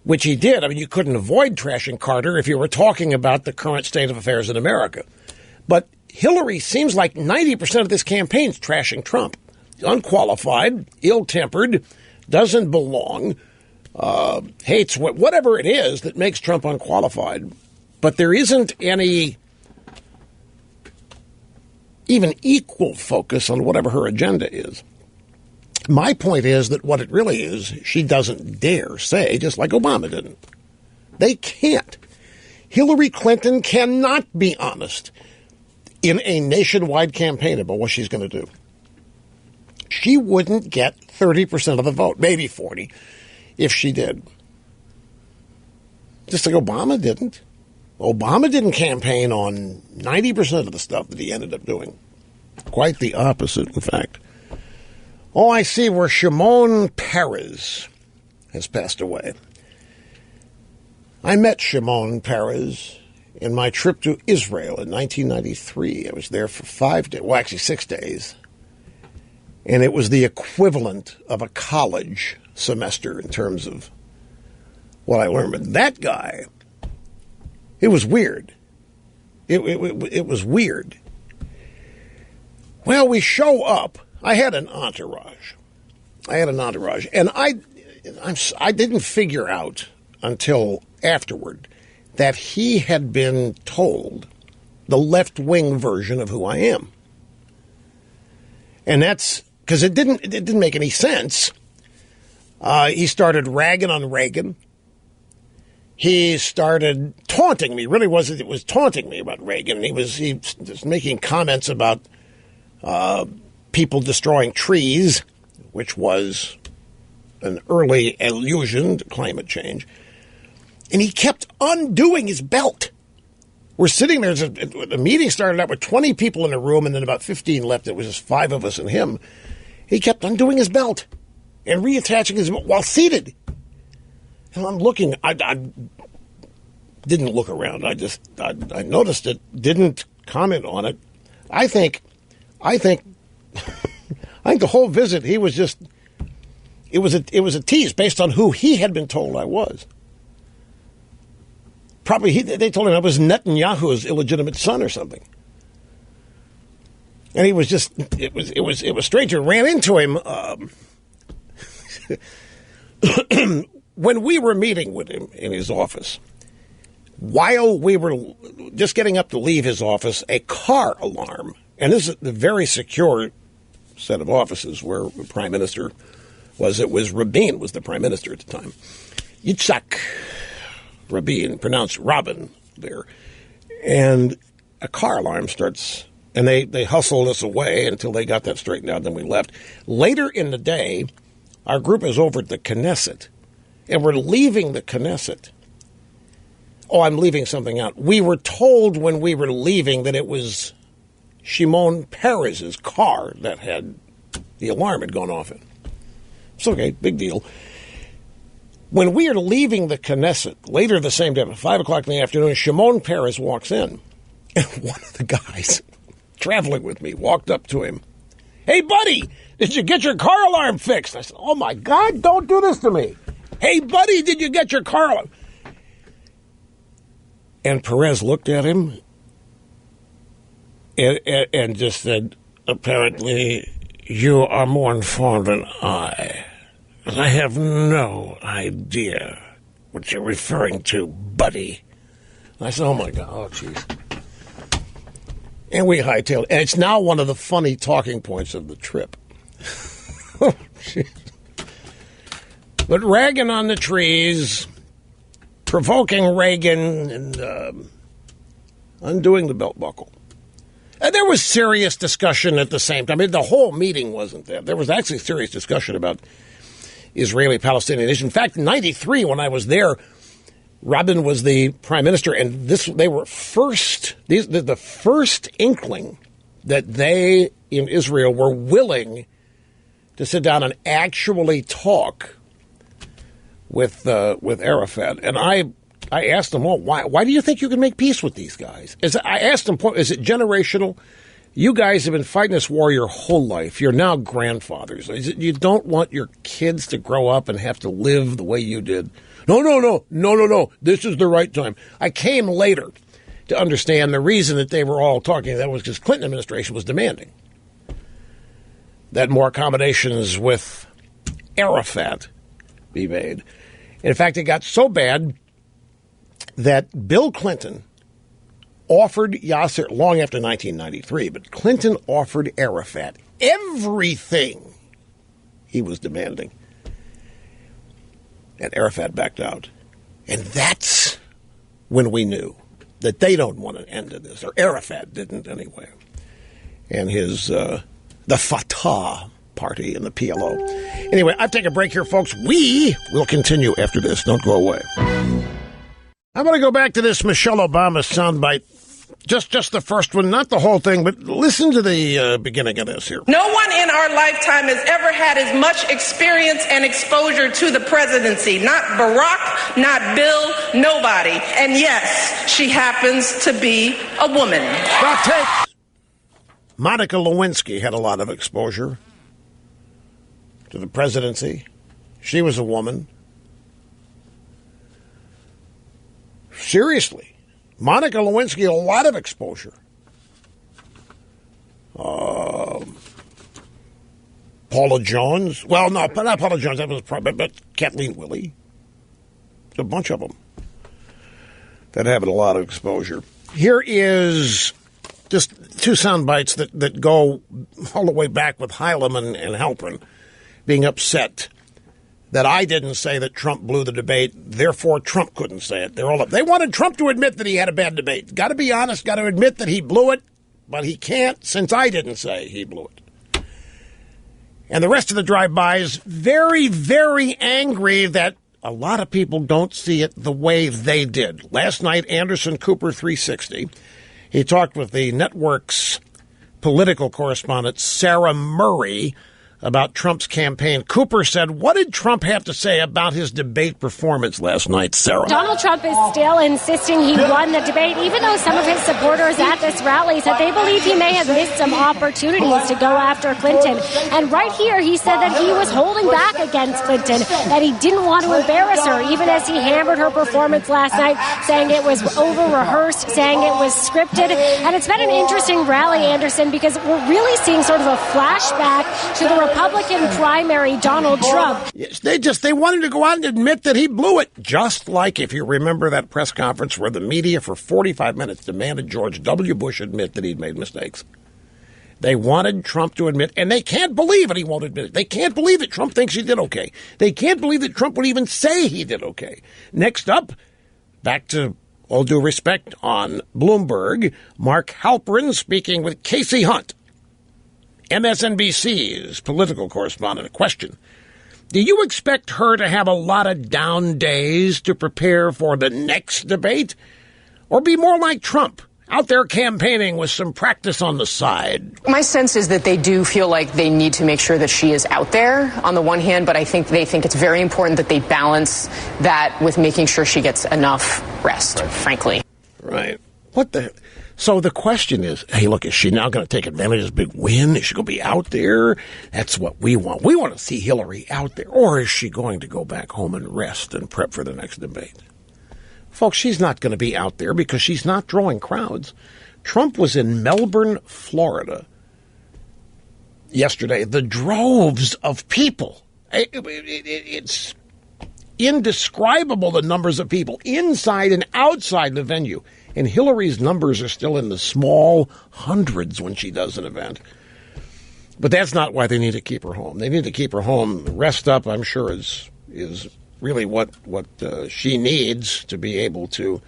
which he did, I mean, you couldn't avoid trashing Carter if you were talking about the current state of affairs in America. But Hillary seems like 90% of this campaign is trashing Trump. Unqualified, ill-tempered, doesn't belong, hates whatever it is that makes Trump unqualified. But there isn't any even equal focus on whatever her agenda is. My point is that what it really is, she doesn't dare say, just like Obama didn't. They can't. Hillary Clinton cannot be honest in a nationwide campaign about what she's going to do. She wouldn't get 30% of the vote, maybe 40%, if she did. Just like Obama didn't. Obama didn't campaign on 90% of the stuff that he ended up doing. Quite the opposite, in fact. Oh, I see where Shimon Peres has passed away. I met Shimon Peres in my trip to Israel in 1993. I was there for 5 days, well, actually 6 days. And it was the equivalent of a college semester in terms of what I learned. But that guy, it was weird. It was weird. Well, we show up. I had an entourage. And I didn't figure out until afterward that he had been told the left-wing version of who I am. And that's because it didn't make any sense. He started ragging on Reagan. He started taunting me. It was taunting me about Reagan. He was making comments about people destroying trees, which was an early allusion to climate change. And he kept undoing his belt. We're sitting there. The meeting started out with 20 people in the room, and then about 15 left. It was just 5 of us and him. He kept undoing his belt and reattaching his belt while seated. And I'm looking. I didn't look around. I noticed it. Didn't comment on it. I think the whole visit, he was just. It was a tease based on who he had been told I was. Probably they told him I was Netanyahu's illegitimate son or something. And he was just, it was strange. I ran into him when we were meeting with him in his office. While we were just getting up to leave his office, a car alarm, and this is a very secure set of offices where the prime minister was. It was Rabin was the prime minister at the time. Yitzhak Rabin, pronounced Robin there. And a car alarm starts, and they hustled us away until they got that straightened out, then we left. Later in the day, our group is over at the Knesset, and we're leaving the Knesset. Oh, I'm leaving something out. We were told when we were leaving that it was Shimon Peres' car that had the alarm had gone off in. It's okay, big deal. When we are leaving the Knesset later the same day, at 5 o'clock in the afternoon, Shimon Peres walks in. And one of the guys traveling with me walked up to him. Hey, buddy, did you get your car alarm fixed? I said, oh, my God, don't do this to me. Hey, buddy, did you get your car alarm? And Perez looked at him and just said, apparently, you are more informed than I. I have no idea what you're referring to, buddy. I said, oh, my God, oh, jeez. And we hightailed. And it's now one of the funny talking points of the trip. Oh, jeez. But Reagan on the trees, provoking Reagan and undoing the belt buckle. And there was serious discussion at the same time. I mean, the whole meeting wasn't there. There was actually serious discussion about Israeli-Palestinian issues. In fact, in 93, when I was there, Rabin was the prime minister, and they were the first inkling that they in Israel were willing to sit down and actually talk with Arafat. And I asked them, well, why do you think you can make peace with these guys? I asked them, is it generational? You guys have been fighting this war your whole life. You're now grandfathers. You don't want your kids to grow up and have to live the way you did. No. This is the right time. I came later to understand the reason that they were all talking. That was because Clinton administration was demanding that more accommodations with Arafat be made. In fact, it got so bad that Bill Clinton offered Yasser, long after 1993, but Clinton offered Arafat everything he was demanding. And Arafat backed out. And that's when we knew that they don't want an end to this, or Arafat didn't anyway. And his, the Fatah party and the PLO. Anyway, I'll take a break here, folks. We will continue after this. Don't go away. I'm going to go back to this Michelle Obama soundbite. Just the first one, not the whole thing, but listen to the beginning of this here. No one in our lifetime has ever had as much experience and exposure to the presidency. Not Barack, not Bill, nobody. And yes, she happens to be a woman. Stop tape. Monica Lewinsky had a lot of exposure to the presidency. She was a woman. Seriously. Monica Lewinsky, a lot of exposure. Paula Jones. Well, no, not Paula Jones. That was but Kathleen Willey. There's a bunch of them that have a lot of exposure. Here is just two sound bites that go all the way back with Hylam and Halpern being upset that I didn't say that Trump blew the debate, therefore Trump couldn't say it. They're all up. They wanted Trump to admit that he had a bad debate. Got to be honest, got to admit that he blew it, but he can't since I didn't say he blew it. And the rest of the drive-bys, very, very angry that a lot of people don't see it the way they did. Last night, Anderson Cooper 360, he talked with the network's political correspondent, Sarah Murray, about Trump's campaign. Cooper said, what did Trump have to say about his debate performance last night, Sarah? Donald Trump is still insisting he won the debate, even though some of his supporters at this rally said they believe he may have missed some opportunities to go after Clinton. And right here, he said that he was holding back against Clinton, that he didn't want to embarrass her, even as he hammered her performance last night, saying it was over-rehearsed, saying it was scripted. And it's been an interesting rally, Anderson, because we're really seeing sort of a flashback to the Republican primary, Donald Trump. Yes, they wanted to go out and admit that he blew it. Just like, if you remember that press conference where the media for 45 minutes demanded George W. Bush admit that he'd made mistakes. They wanted Trump to admit, and they can't believe it, he won't admit it. They can't believe that Trump thinks he did okay. They can't believe that Trump would even say he did okay. Next up, back to all due respect on Bloomberg, Mark Halperin speaking with Casey Hunt, MSNBC's political correspondent. A question. Do you expect her to have a lot of down days to prepare for the next debate? Or be more like Trump out there campaigning with some practice on the side. My sense is that they do feel like they need to make sure that she is out there on the one hand, but I think they think it's very important that they balance that with making sure she gets enough rest, frankly. Right. So the question is, hey, look, is she now going to take advantage of this big win? Is she going to be out there? That's what we want. We want to see Hillary out there. Or is she going to go back home and rest and prep for the next debate? Folks, she's not going to be out there because she's not drawing crowds. Trump was in Melbourne, Florida yesterday. The droves of people. It's indescribable, the numbers of people inside and outside the venue. And Hillary's numbers are still in the small hundreds when she does an event. But that's not why they need to keep her home. They need to keep her home. Rest up, I'm sure, is really what she needs to be able to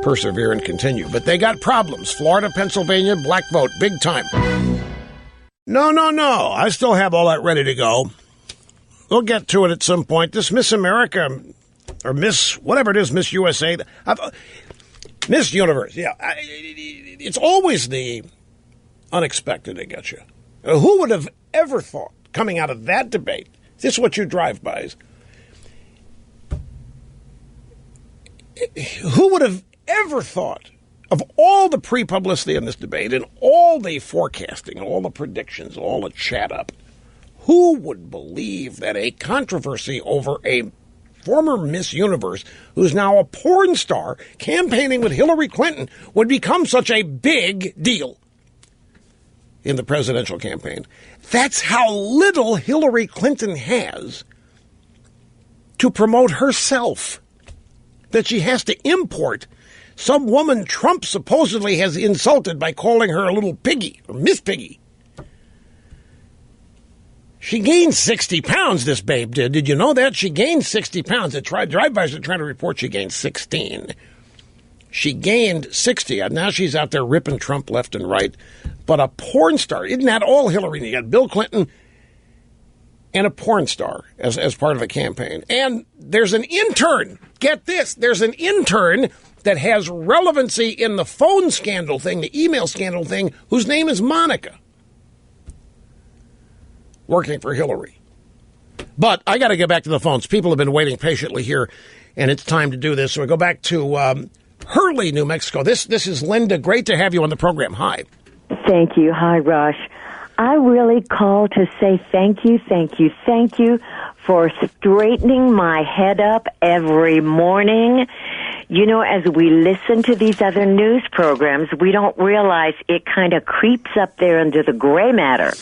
persevere and continue. But they got problems. Florida, Pennsylvania, black vote, big time. No. I still have all that ready to go. We'll get to it at some point. This Miss America, or Miss, whatever it is, Miss USA, Miss Universe, yeah. It's always the unexpected that gets you. Who would have ever thought, coming out of that debate, this is what you drive-bys, who would have ever thought of all the pre-publicity in this debate and all the forecasting, all the predictions, all the chat-up, who would believe that a controversy over a former Miss Universe, who's now a porn star, campaigning with Hillary Clinton, would become such a big deal in the presidential campaign? That's how little Hillary Clinton has to promote herself, that she has to import some woman Trump supposedly has insulted by calling her a little piggy, or Miss Piggy. She gained 60 pounds, this babe did. Did you know that? She gained 60 pounds. The drive-bys are trying to report she gained 16. She gained 60. And now she's out there ripping Trump left and right. But a porn star, isn't that all Hillary? You got Bill Clinton and a porn star as part of the campaign. And there's an intern. Get this. There's an intern that has relevancy in the phone scandal thing, the email scandal thing, whose name is Monica, working for Hillary. But I got to get back to the phones. People have been waiting patiently here, and it's time to do this. So we go back to Hurley, New Mexico. This is Linda. Great to have you on the program. Hi. Thank you. Hi, Rush. I really call to say thank you for straightening my head up every morning. You know, as we listen to these other news programs, we don't realize it kind of creeps up there under the gray matter.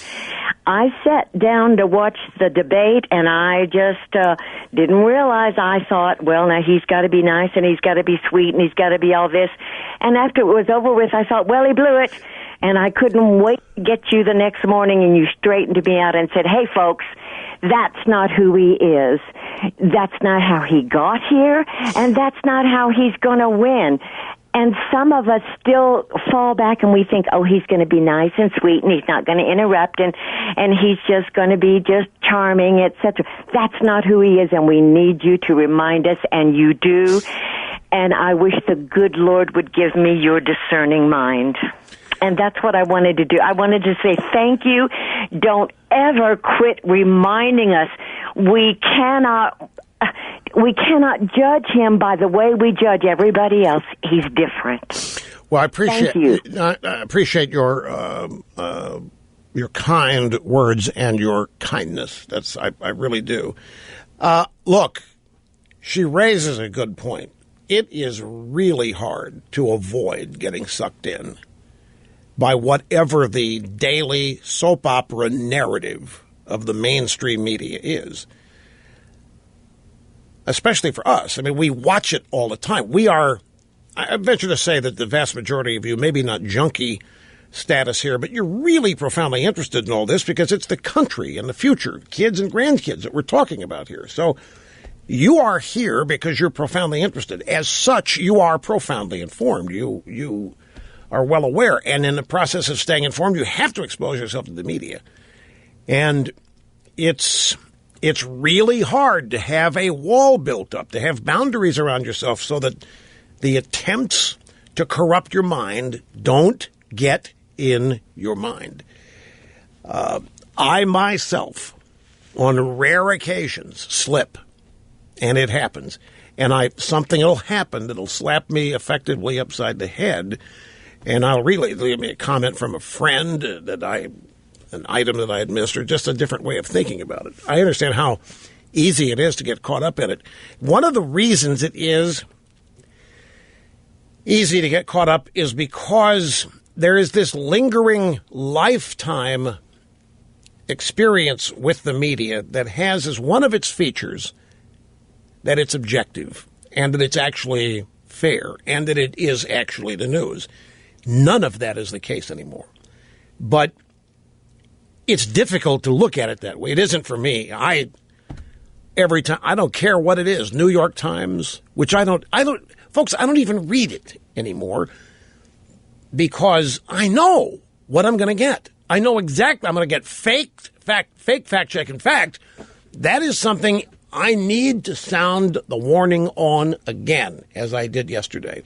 I sat down to watch the debate, and I just didn't realize. I thought, well, now he's got to be nice, and he's got to be sweet, and he's got to be all this. And after it was over with, I thought, well, he blew it. And I couldn't wait to get you the next morning, and you straightened me out and said, hey, folks, that's not who he is. That's not how he got here, and that's not how he's going to win. And some of us still fall back and we think, oh, he's going to be nice and sweet, and he's not going to interrupt, and he's just going to be just charming, etc. That's not who he is, and we need you to remind us, and you do. And I wish the good Lord would give me your discerning mind. And that's what I wanted to do. I wanted to say thank you. Don't ever quit reminding us we cannot judge him by the way we judge everybody else. He's different. Well, I appreciate your kind words and your kindness. I really do. Look, she raises a good point. It is really hard to avoid getting sucked in by whatever the daily soap opera narrative of the mainstream media is, especially for us. I mean, we watch it all the time. I venture to say that the vast majority of you, maybe not junkie status here, but you're really profoundly interested in all this because it's the country and the future, kids and grandkids that we're talking about here. So you are here because you're profoundly interested. As such, you are profoundly informed. You are well aware. And in the process of staying informed, you have to expose yourself to the media. And it's really hard to have a wall built up, to have boundaries around yourself so that the attempts to corrupt your mind. Don't get in your mind. I myself, on rare occasions, slip, and it happens. And something will happen that'll slap me effectively upside the head, and I'll relay a comment from a friend an item that I had missed, or just a different way of thinking about it. I understand how easy it is to get caught up in it. One of the reasons it is easy to get caught up is because there is this lingering lifetime experience with the media that has as one of its features that it's objective and that it's actually fair and that it is actually the news. None of that is the case anymore. But it's difficult to look at it that way. It isn't for me. Every time, I don't care what it is. New York Times, which folks, I don't even read it anymore because I know what I'm going to get. I know exactly I'm going to get fake fact check. In fact, that is something I need to sound the warning on again, as I did yesterday.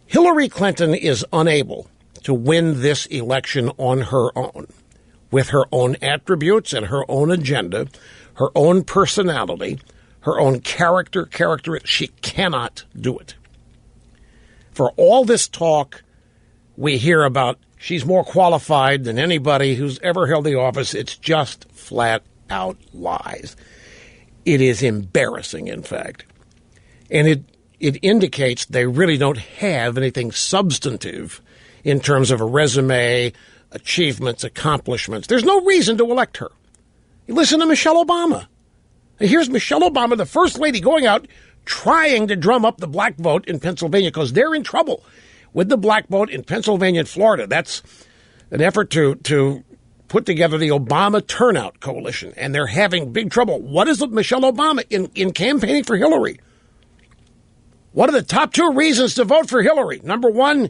Hillary Clinton is unable to win this election on her own, with her own attributes and her own agenda, her own personality, her own character. She cannot do it. For all this talk we hear about she's more qualified than anybody who's ever held the office, it's just flat out lies. It is embarrassing, in fact. And it indicates they really don't have anything substantive in terms of a resume, achievements, accomplishments. There's no reason to elect her. You listen to Michelle Obama. And here's Michelle Obama, the first lady, going out trying to drum up the black vote in Pennsylvania because they're in trouble with the black vote in Pennsylvania and Florida. That's an effort to put together the Obama Turnout Coalition, and they're having big trouble. What is Michelle Obama in campaigning for Hillary? What are the top two reasons to vote for Hillary? Number one,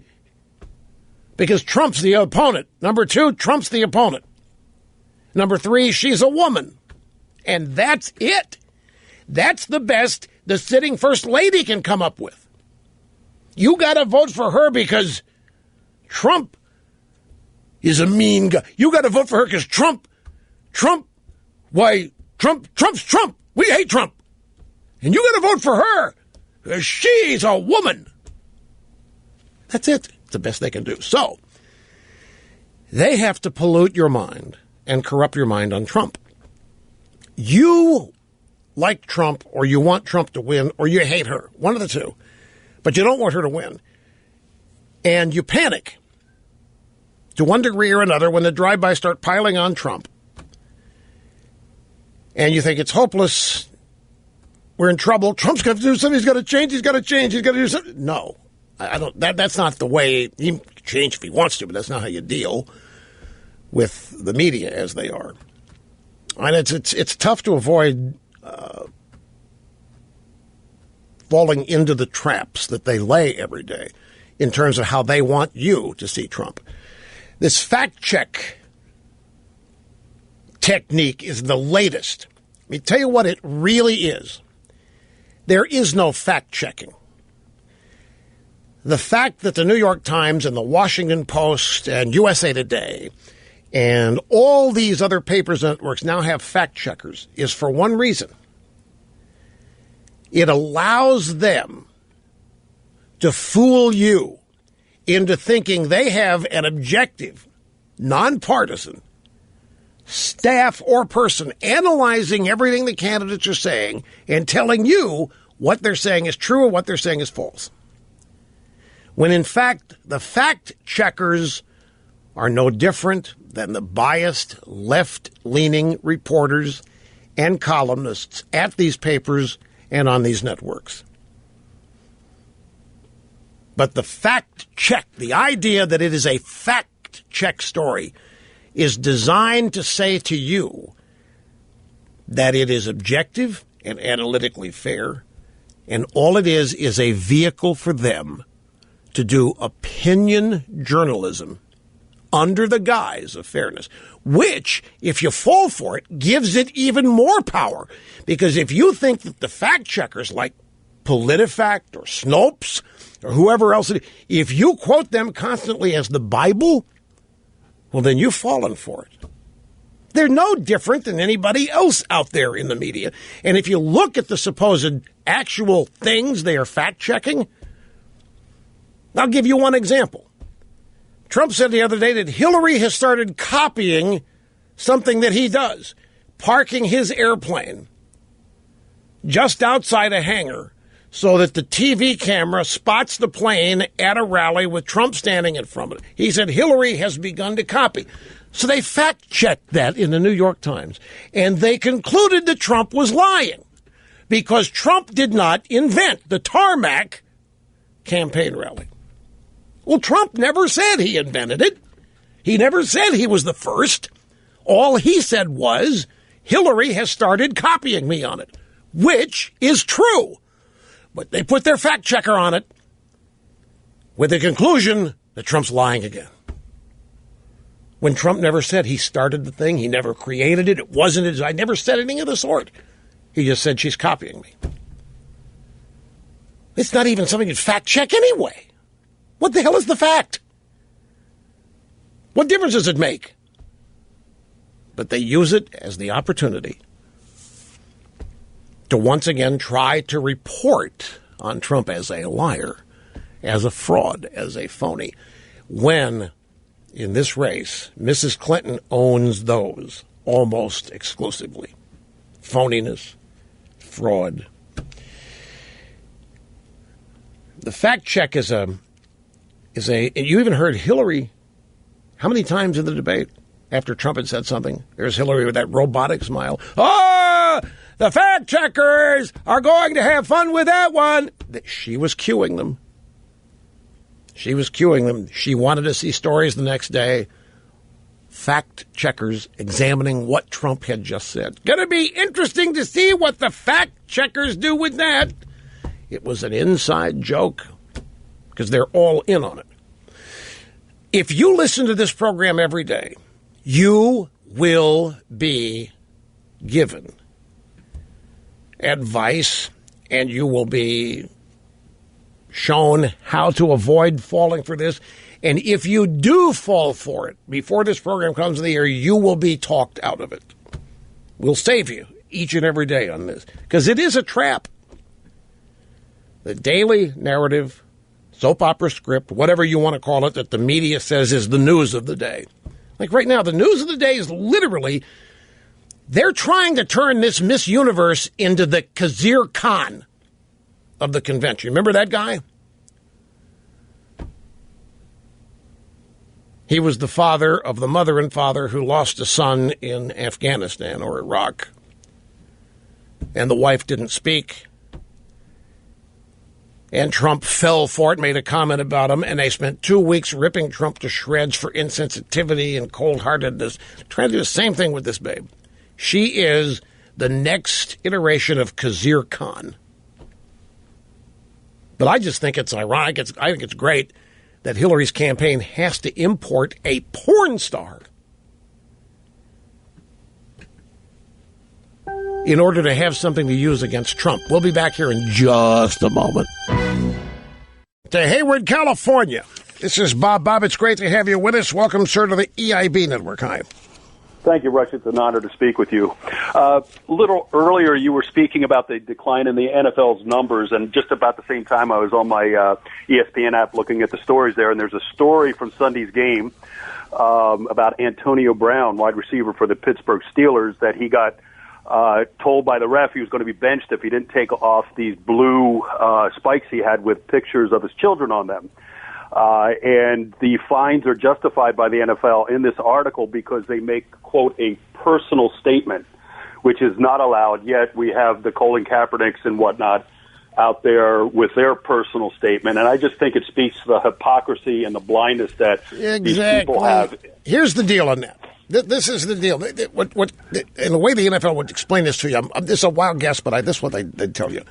because Trump's the opponent. Number two, Trump's the opponent. Number three, she's a woman. And that's it. That's the best the sitting first lady can come up with. You got to vote for her because Trump is a mean guy. You got to vote for her because Trump's Trump. We hate Trump. And you got to vote for her because she's a woman. That's it. It's the best they can do. So they have to pollute your mind and corrupt your mind on Trump. You like Trump, or you want Trump to win, or you hate her. One of the two. But you don't want her to win. And you panic to one degree or another when the drive-bys start piling on Trump. And you think it's hopeless. We're in trouble. Trump's got to do something. He's got to change. He's got to do something. No. I don't. That's not the way. He can change if he wants to, but that's not how you deal with the media as they are. And it's tough to avoid falling into the traps that they lay every day in terms of how they want you to see Trump. This fact check technique is the latest. Let me tell you what it really is. There is no fact checking. The fact that the New York Times and the Washington Post and USA Today and all these other papers and networks now have fact checkers is for one reason. It allows them to fool you into thinking they have an objective, nonpartisan staff or person analyzing everything the candidates are saying and telling you what they're saying is true or what they're saying is false. When in fact, the fact checkers are no different than the biased left-leaning reporters and columnists at these papers and on these networks. But the fact check, the idea that it is a fact check story, is designed to say to you that it is objective and analytically fair, and all it is a vehicle for them to do opinion journalism under the guise of fairness, which, if you fall for it, gives it even more power. Because if you think that the fact checkers, like PolitiFact or Snopes or whoever else, if you quote them constantly as the Bible, well, then you've fallen for it. They're no different than anybody else out there in the media. And if you look at the supposed actual things they are fact-checking, I'll give you one example. Trump said the other day that Hillary has started copying something that he does, parking his airplane just outside a hangar so that the TV camera spots the plane at a rally with Trump standing in front of it. He said Hillary has begun to copy. So they fact-checked that in the New York Times, and they concluded that Trump was lying because Trump did not invent the tarmac campaign rally. Well, Trump never said he invented it. He never said he was the first. All he said was, Hillary has started copying me on it, which is true. But they put their fact-checker on it with the conclusion that Trump's lying again. When Trump never said he started the thing, he never created it, it wasn't his, I never said anything of the sort. He just said she's copying me. It's not even something you'd fact-check anyway. What the hell is the fact? What difference does it make? But they use it as the opportunity to once again try to report on Trump as a liar, as a fraud, as a phony, when in this race, Mrs. Clinton owns those almost exclusively. Phoniness, fraud. The fact check is a, you even heard Hillary, how many times in the debate after Trump had said something, there's Hillary with that robotic smile. Oh, the fact checkers are going to have fun with that one. She was cueing them. She was cueing them. She wanted to see stories the next day. Fact checkers examining what Trump had just said. Going to be interesting to see what the fact checkers do with that. It was an inside joke because they're all in on it. If you listen to this program every day, you will be given advice and you will be shown how to avoid falling for this. And if you do fall for it before this program comes in the air, you will be talked out of it. We'll save you each and every day on this because it is a trap. The daily narrative, soap opera script, whatever you want to call it, that the media says is the news of the day. Like right now, the news of the day is literally, they're trying to turn this Miss Universe into the Khizr Khan of the convention. Remember that guy? He was the father of the mother and father who lost a son in Afghanistan or Iraq. And the wife didn't speak. And Trump fell for it, made a comment about him, and they spent 2 weeks ripping Trump to shreds for insensitivity and cold-heartedness. Trying to do the same thing with this babe. She is the next iteration of Khizr Khan. But I just think it's ironic. I think it's great that Hillary's campaign has to import a porn star in order to have something to use against Trump. We'll be back here in just a moment. To Hayward, California. This is Bob. Bob, it's great to have you with us. Welcome, sir, to the EIB Network. Hi. Thank you, Rush. It's an honor to speak with you. A little earlier, you were speaking about the decline in the NFL's numbers, and just about the same time I was on my ESPN app looking at the stories there, and there's a story from Sunday's game about Antonio Brown, wide receiver for the Pittsburgh Steelers, that he got told by the ref he was going to be benched if he didn't take off these blue spikes he had with pictures of his children on them. And the fines are justified by the NFL in this article because they make, quote, a personal statement, which is not allowed. Yet we have the Colin Kaepernicks and whatnot out there with their personal statement. And I just think it speaks to the hypocrisy and the blindness that these people have. Here's the deal on that. This is the deal. In the way the NFL would explain this to you, this is a wild guess, but this is what they'd tell you.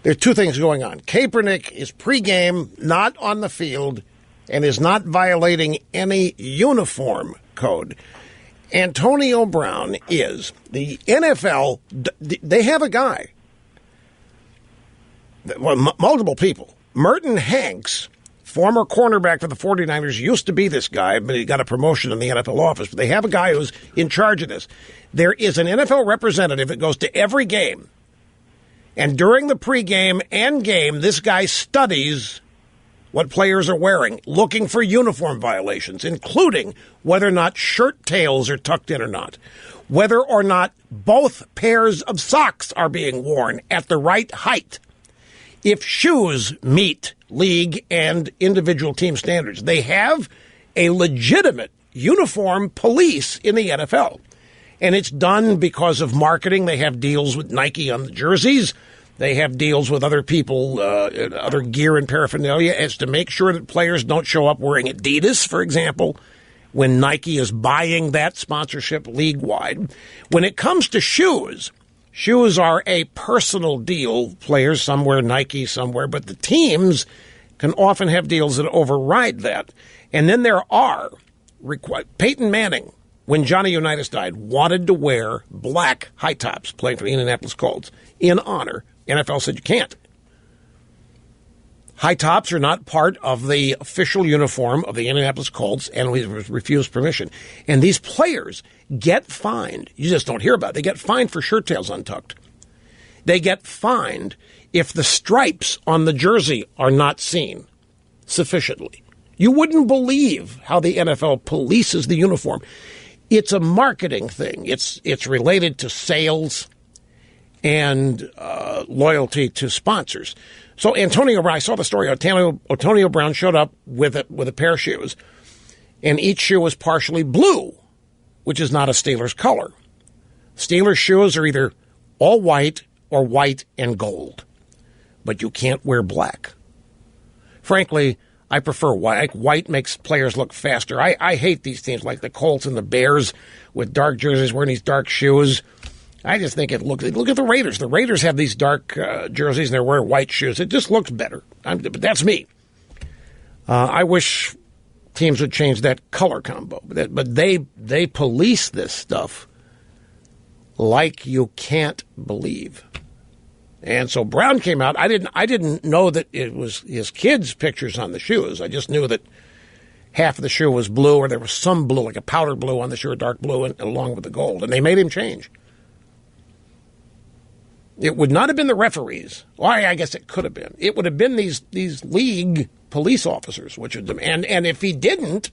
There are two things going on. Kaepernick is pregame, not on the field, and is not violating any uniform code. Antonio Brown is. The NFL, they have a guy multiple people. Merton Hanks, former cornerback for the 49ers, used to be this guy, but he got a promotion in the NFL office. But they have a guy who's in charge of this. There is an NFL representative that goes to every game. And during the pregame and game, this guy studies what players are wearing, looking for uniform violations, including whether or not shirt tails are tucked in or not, whether or not both pairs of socks are being worn at the right height, if shoes meet league and individual team standards. They have a legitimate uniform police in the NFL, and it's done because of marketing. They have deals with Nike on the jerseys. They have deals with other people, other gear and paraphernalia, as to make sure that players don't show up wearing Adidas, for example, when Nike is buying that sponsorship league-wide. When it comes to shoes, shoes are a personal deal. Players, some wear Nike, some wear, but the teams can often have deals that override that. And then there are, Peyton Manning, when Johnny Unitas died, wanted to wear black high tops, playing for the Indianapolis Colts, in honor. NFL said you can't. High tops are not part of the official uniform of the Indianapolis Colts, and we refused permission. And these players get fined. You just don't hear about it. They get fined for shirt tails untucked. They get fined if the stripes on the jersey are not seen sufficiently. You wouldn't believe how the NFL polices the uniform. It's a marketing thing. It's related to sales and loyalty to sponsors. So Antonio Brown, I saw the story. Antonio Brown showed up with a pair of shoes, and each shoe was partially blue, which is not a Steelers color. Steelers shoes are either all white or white and gold, but you can't wear black. Frankly, I prefer white. White makes players look faster. I hate these teams like the Colts and the Bears with dark jerseys wearing these dark shoes. I just think look at the Raiders. The Raiders have these dark jerseys and they're wearing white shoes. It just looks better. But that's me. I wish teams would change that color combo. But they police this stuff like you can't believe. And so Brown came out. I didn't know that it was his kids' pictures on the shoes. I just knew that half of the shoe was blue, or there was some blue, like a powder blue on the shoe, or dark blue, and along with the gold. And they made him change. It would not have been the referees. Well, I guess it could have been. It would have been these league police officers, which would and if he didn't,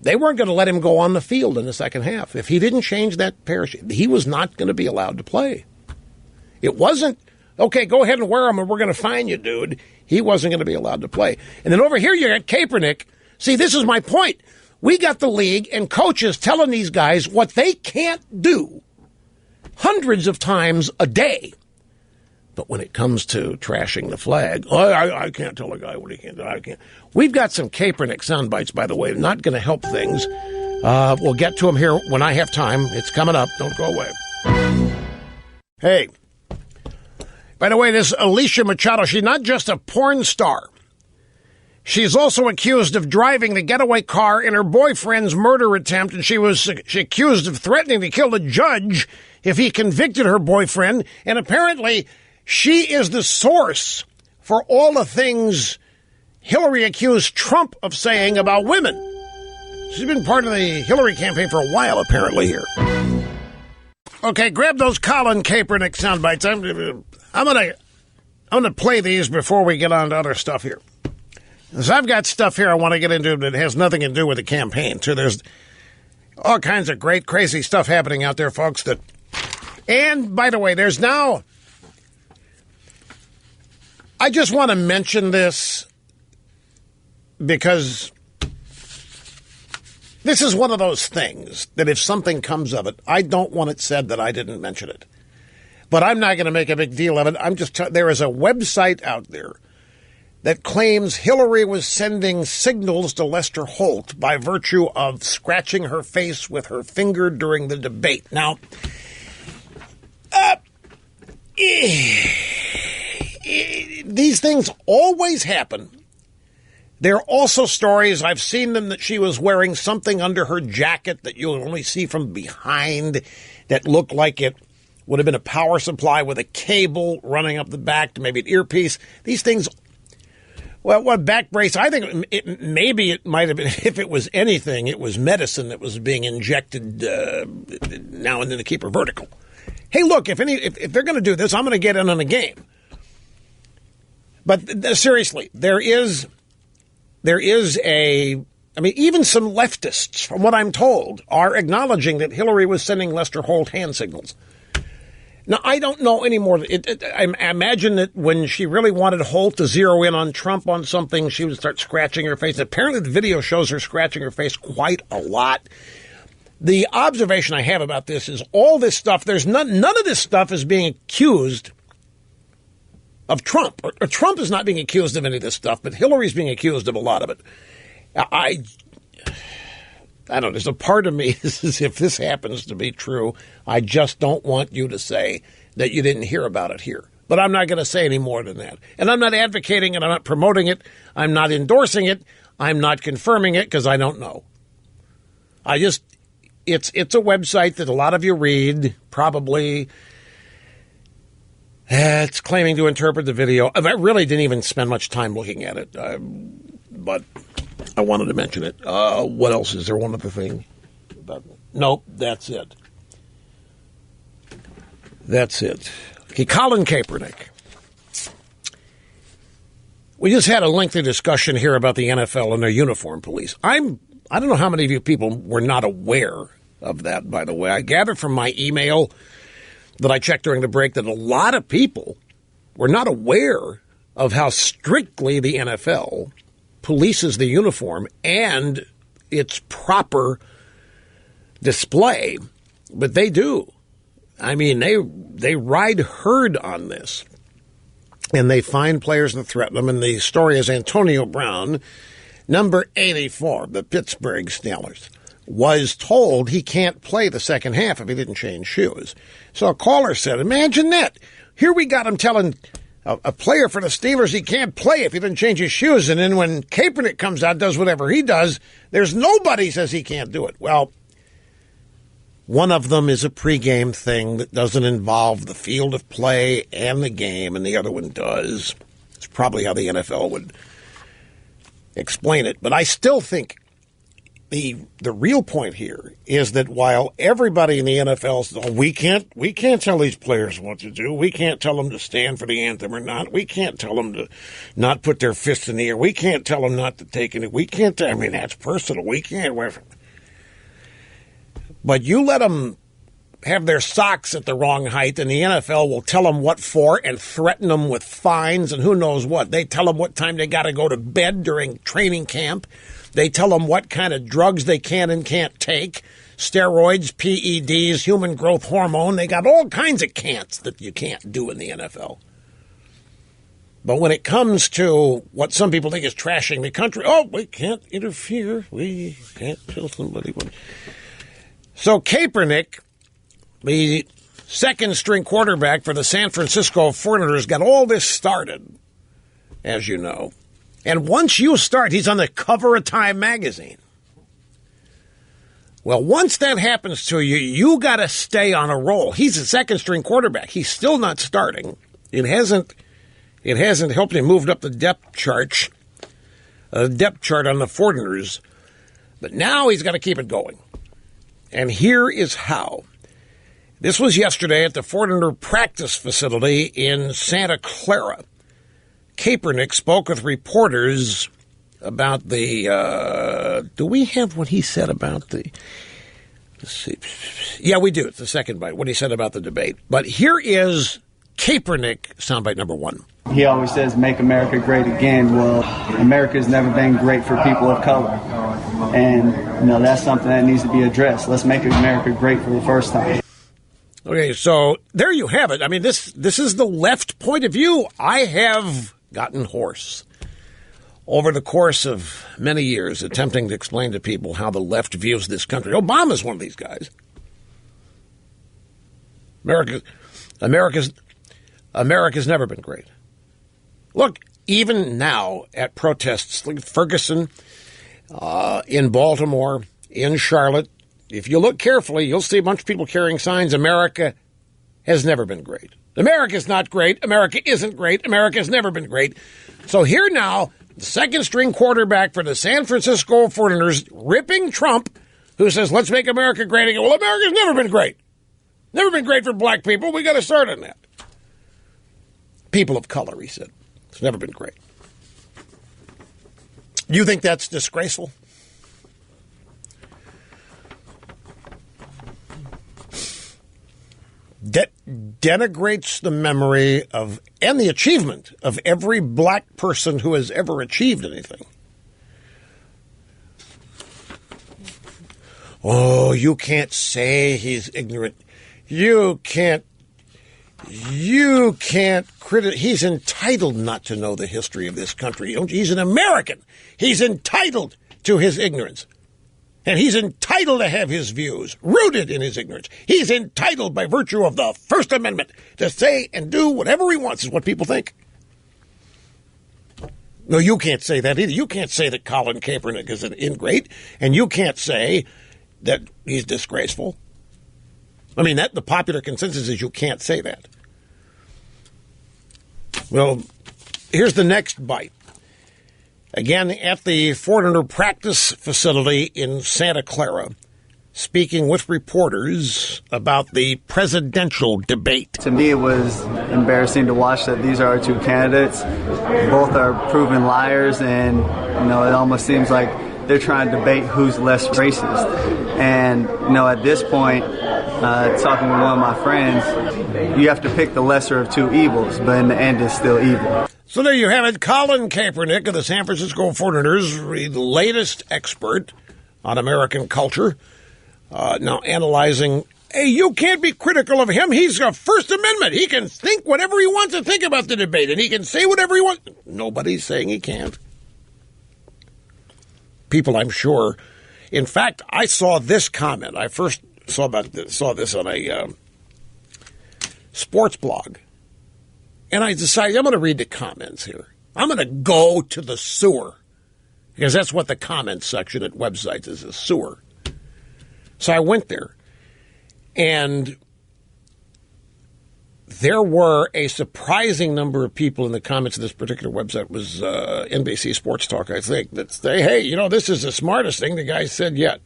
they weren't going to let him go on the field in the second half. If he didn't change that parachute, he was not going to be allowed to play. It wasn't, okay, go ahead and wear them and we're going to fine you, dude. He wasn't going to be allowed to play. And then over here you got Kaepernick. See, this is my point. We got the league and coaches telling these guys what they can't do hundreds of times a day. But when it comes to trashing the flag, I can't tell a guy what he can do. I can't. We've got some Kaepernick sound bites, by the way, not going to help things. We'll get to them here when I have time. It's coming up. Don't go away. Hey, by the way, this Alicia Machado, she's not just a porn star. She's also accused of driving the getaway car in her boyfriend's murder attempt, and she accused of threatening to kill the judge if he convicted her boyfriend. And apparently, she is the source for all the things Hillary accused Trump of saying about women. She's been part of the Hillary campaign for a while, apparently, here. Okay, grab those Colin Kaepernick sound bites. I'm gonna play these before we get on to other stuff here. So I've got stuff here I want to get into that has nothing to do with the campaign. So there's all kinds of great, crazy stuff happening out there, folks. And, by the way, there's now... I just want to mention this because this is one of those things that if something comes of it, I don't want it said that I didn't mention it. But I'm not going to make a big deal of it. There is a website out there that claims Hillary was sending signals to Lester Holt by virtue of scratching her face with her finger during the debate. Now, these things always happen. There are also stories, I've seen them, that she was wearing something under her jacket that you'll only see from behind that looked like it would have been a power supply with a cable running up the back to maybe an earpiece. These things, well, what back brace? I think maybe it might have been, if it was anything, it was medicine that was being injected now and then to keep her vertical. Hey, look, if they're going to do this, I'm going to get in on a game. But seriously, there is a. I mean, even some leftists, from what I'm told, are acknowledging that Hillary was sending Lester Holt hand signals. Now, I don't know anymore. I imagine that when she really wanted Holt to zero in on Trump on something, she would start scratching her face. Apparently, the video shows her scratching her face quite a lot. The observation I have about this is all this stuff, none of this stuff is being accused of Trump. Or Trump is not being accused of any of this stuff, but Hillary's being accused of a lot of it. I don't know. There's a part of me, if this happens to be true, I just don't want you to say that you didn't hear about it here. But I'm not going to say any more than that. And I'm not advocating it. I'm not promoting it. I'm not endorsing it. I'm not confirming it because I don't know. It's a website that a lot of you read, probably. It's claiming to interpret the video. I really didn't even spend much time looking at it. But I wanted to mention it. What else? Is there one other thing? Nope, that's it. That's it. Okay, Colin Kaepernick. We just had a lengthy discussion here about the NFL and their uniform police. I don't know how many of you people were not aware of that, by the way. I gathered from my email that I checked during the break that a lot of people were not aware of how strictly the NFL polices the uniform and its proper display, but they do. I mean, they ride herd on this, and they find players and threaten them, and the story is Antonio Brown, number 84, the Pittsburgh Steelers, was told he can't play the second half if he didn't change shoes. So a caller said, imagine that. Here we got him telling a player for the Steelers he can't play if he didn't change his shoes. And then when Kaepernick comes out, does whatever he does, there's nobody says he can't do it. Well, one of them is a pregame thing that doesn't involve the field of play and the game, and the other one does. It's probably how the NFL would explain it. But I still think the real point here is that while everybody in the NFL says, we can't tell these players what to do. We can't tell them to stand for the anthem or not. We can't tell them to not put their fists in the air. We can't tell them not to take it. We can't. I mean, that's personal. We can't. But you let them have their socks at the wrong height, and the NFL will tell them what for and threaten them with fines and who knows what. They tell them what time they got to go to bed during training camp. They tell them what kind of drugs they can and can't take, steroids, PEDs, human growth hormone. They got all kinds of can'ts that you can't do in the NFL. But when it comes to what some people think is trashing the country, we can't interfere. We can't tell somebody what. So Kaepernick, the second-string quarterback for the San Francisco 49ers, got all this started, as you know. And once you start, he's on the cover of Time magazine. Well, once that happens to you, you got to stay on a roll. He's a second-string quarterback. He's still not starting. It hasn't helped him move up the depth chart on the 49ers. But now he's got to keep it going. And here is how. This was yesterday at the 49er practice facility in Santa Clara. Kaepernick spoke with reporters about the, do we have what he said about the, let's see. Yeah, we do. It's the second bite, what he said about the debate. But here is Kaepernick, soundbite number one. He always says, make America great again. Well, America's never been great for people of color. And, that's something that needs to be addressed. Let's make America great for the first time. Okay, so there you have it. I mean, this is the left point of view. I have gotten hoarse over the course of many years attempting to explain to people how the left views this country. Obama's one of these guys. America's never been great. Look, even now at protests like Ferguson, in Baltimore, in Charlotte, if you look carefully, you'll see a bunch of people carrying signs, America has never been great. America's not great. America isn't great. America's never been great. So here now, the second-string quarterback for the San Francisco 49ers ripping Trump, who says, let's make America great again. Well, America's never been great. Never been great for black people. We got to start on that. People of color, he said. It's never been great. You think that's disgraceful? Denigrates the memory of and the achievement of every black person who has ever achieved anything. Oh, you can't say he's ignorant. You can't he's entitled not to know the history of this country. He's an American. He's entitled to his ignorance. And he's entitled to have his views rooted in his ignorance. He's entitled by virtue of the First Amendment to say and do whatever he wants, is what people think. No, you can't say that either. You can't say that Colin Kaepernick is an ingrate, and you can't say that he's disgraceful. I mean, the popular consensus is you can't say that. Well, here's the next bite. Again, at the 400 practice facility in Santa Clara, speaking with reporters about the presidential debate. To me, it was embarrassing to watch that these are our two candidates. Both are proven liars, and it almost seems like they're trying to debate who's less racist. And at this point, talking with one of my friends, you have to pick the lesser of two evils, but in the end, it's still evil. So there you have it. Colin Kaepernick of the San Francisco 49ers, the latest expert on American culture, now analyzing, hey, you can't be critical of him. He's a First Amendment. He can think whatever he wants to think about the debate, and he can say whatever he wants. Nobody's saying he can't. People, I'm sure. In fact, I saw this comment. I first saw this on a sports blog. And I decided I'm going to read the comments here. I'm going to go to the sewer. Because that's what the comments section at websites is, a sewer. So I went there. And there were a surprising number of people in the comments of this particular website. It was NBC Sports Talk, I think, that say, hey, this is the smartest thing the guy said yet.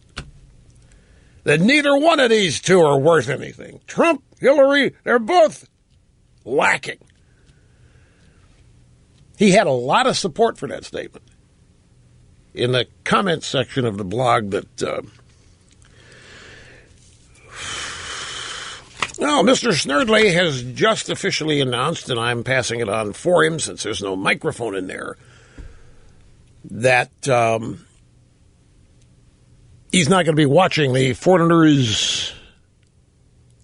That neither one of these two are worth anything. Trump, Hillary, they're both lacking. He had a lot of support for that statement. In the comments section of the blog that, Mr. Snerdley has just officially announced, and I'm passing it on for him since there's no microphone in there, that he's not going to be watching the 49ers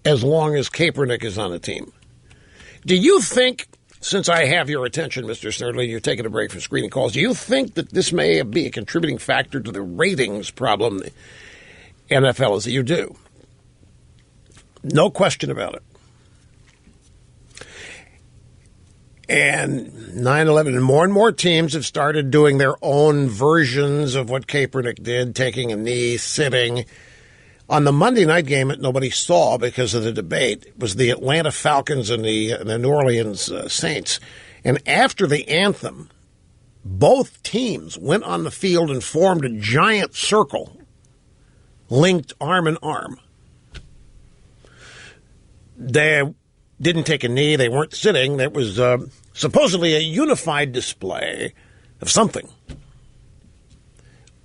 as long as Kaepernick is on the team. Do you think, since I have your attention, Mr. Snerdley, you're taking a break from screening calls, do you think that this may be a contributing factor to the ratings problem the NFL is that you do? No question about it. And 9/11, and more teams have started doing their own versions of what Kaepernick did, taking a knee, sitting. On the Monday night game that nobody saw because of the debate, it was the Atlanta Falcons and the New Orleans Saints. And after the anthem, both teams went on the field and formed a giant circle, linked arm in arm. They didn't take a knee. They weren't sitting. That was supposedly a unified display of something.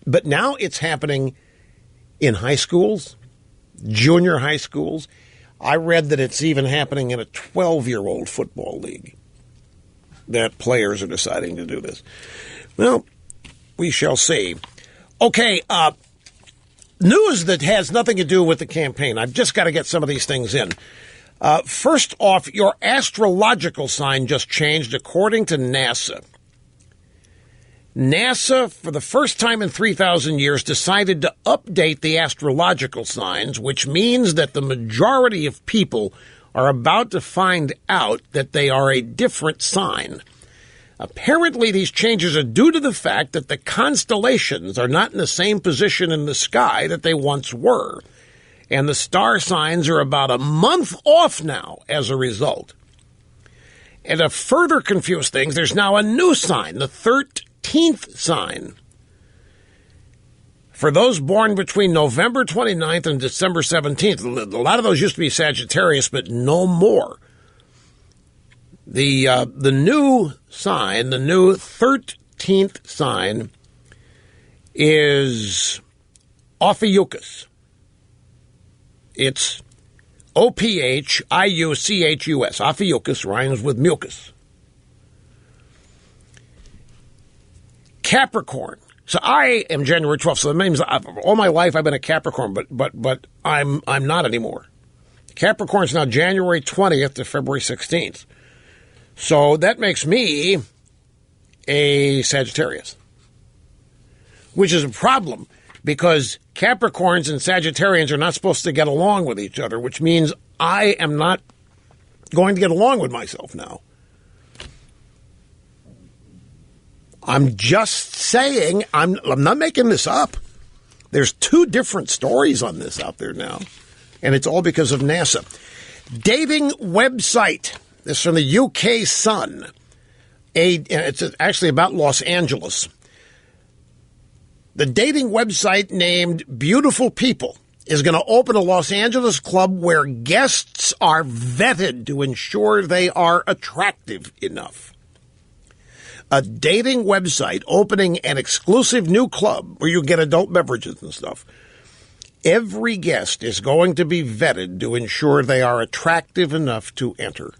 But now it's happening in high schools, junior high schools. I read that it's even happening in a 12-year-old football league, that players are deciding to do this. Well, we shall see. Okay, news that has nothing to do with the campaign. I've just got to get some of these things in. First off, your astrological sign just changed according to NASA. NASA, for the first time in 3,000 years, decided to update the astrological signs, which means that the majority of people are about to find out that they are a different sign. Apparently, these changes are due to the fact that the constellations are not in the same position in the sky that they once were. And the star signs are about a month off now as a result. And to further confuse things, there's now a new sign, the 13th sign. For those born between November 29th and December 17th, a lot of those used to be Sagittarius, but no more. The new sign, the new 13th sign, is Ophiuchus. It's Ophiuchus. Ophiuchus rhymes with mucus. Capricorn. So I am January 12th. So that means all my life I've been a Capricorn, but I'm not anymore. Capricorn's now January 20th to February 16th. So that makes me a Sagittarius, which is a problem because Capricorns and Sagittarians are not supposed to get along with each other, which means I am not going to get along with myself now. I'm just saying, I'm not making this up. There's two different stories on this out there now, and it's all because of NASA. Dating website. This is from the UK Sun. It's actually about Los Angeles. The dating website named Beautiful People is going to open a Los Angeles club where guests are vetted to ensure they are attractive enough. A dating website opening an exclusive new club where you get adult beverages and stuff. Every guest is going to be vetted to ensure they are attractive enough to enter.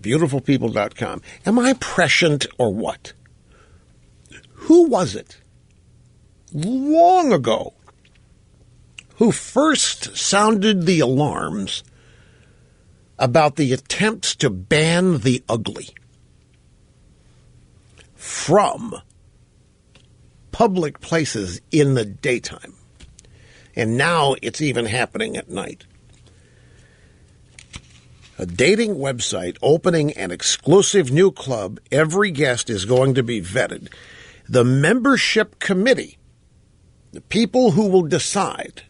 BeautifulPeople.com. Am I prescient or what? Who was it long ago who first sounded the alarms about the attempts to ban the ugly from public places in the daytime? And now it's even happening at night. A dating website opening an exclusive new club. Every guest is going to be vetted. The membership committee, the people who will decide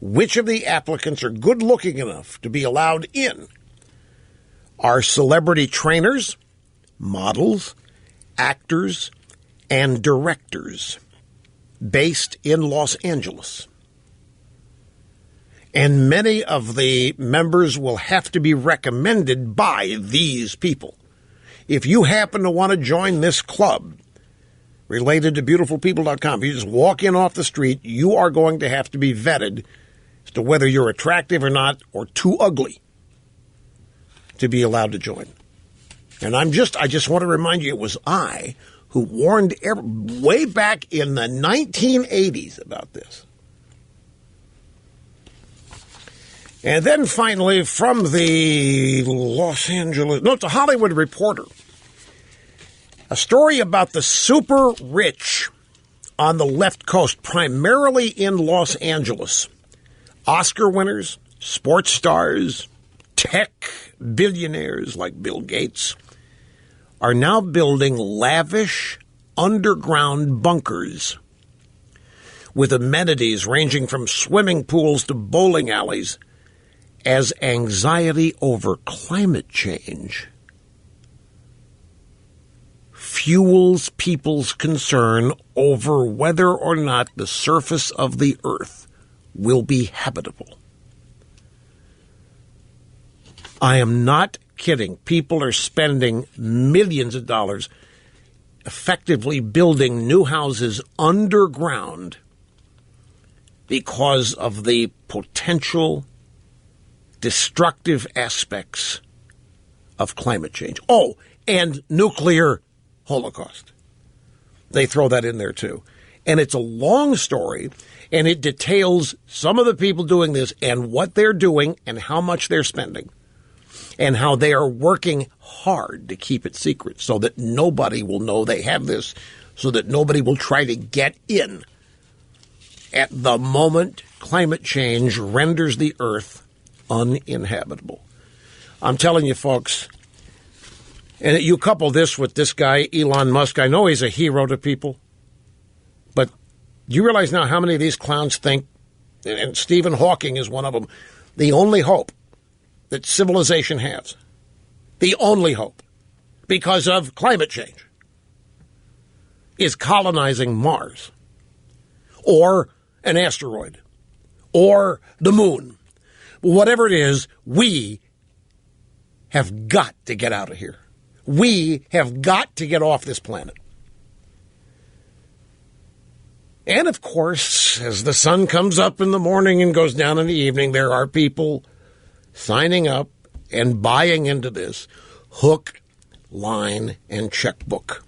which of the applicants are good looking enough to be allowed in, are celebrity trainers, models, actors, and directors based in Los Angeles. And many of the members will have to be recommended by these people. If you happen to want to join this club related to BeautifulPeople.com, if you just walk in off the street, you are going to have to be vetted as to whether you're attractive or not, or too ugly to be allowed to join. And I just want to remind you, it was I who warned way back in the 1980s about this. And then finally, from the it's a Hollywood Reporter, a story about the super rich on the left coast, primarily in Los Angeles. Oscar winners, sports stars, tech billionaires like Bill Gates are now building lavish underground bunkers with amenities ranging from swimming pools to bowling alleys as anxiety over climate change fuels people's concern over whether or not the surface of the earth will be habitable. I am not kidding. People are spending millions of dollars effectively building new houses underground because of the potential destructive aspects of climate change. Oh, and nuclear holocaust. They throw that in there too. And it's a long story, and it details some of the people doing this and what they're doing and how much they're spending and how they are working hard to keep it secret so that nobody will know they have this, so that nobody will try to get in at the moment climate change renders the earth uninhabitable. I'm telling you, folks, and you couple this with this guy, Elon Musk. I know he's a hero to people, but do you realize now how many of these clowns think and Stephen Hawking is one of them, the only hope that civilization has, the only hope, because of climate change, is colonizing Mars or an asteroid or the moon. Whatever it is, we have got to get out of here. We have got to get off this planet. And, of course, as the sun comes up in the morning and goes down in the evening, there are people signing up and buying into this hook, line, and checkbook.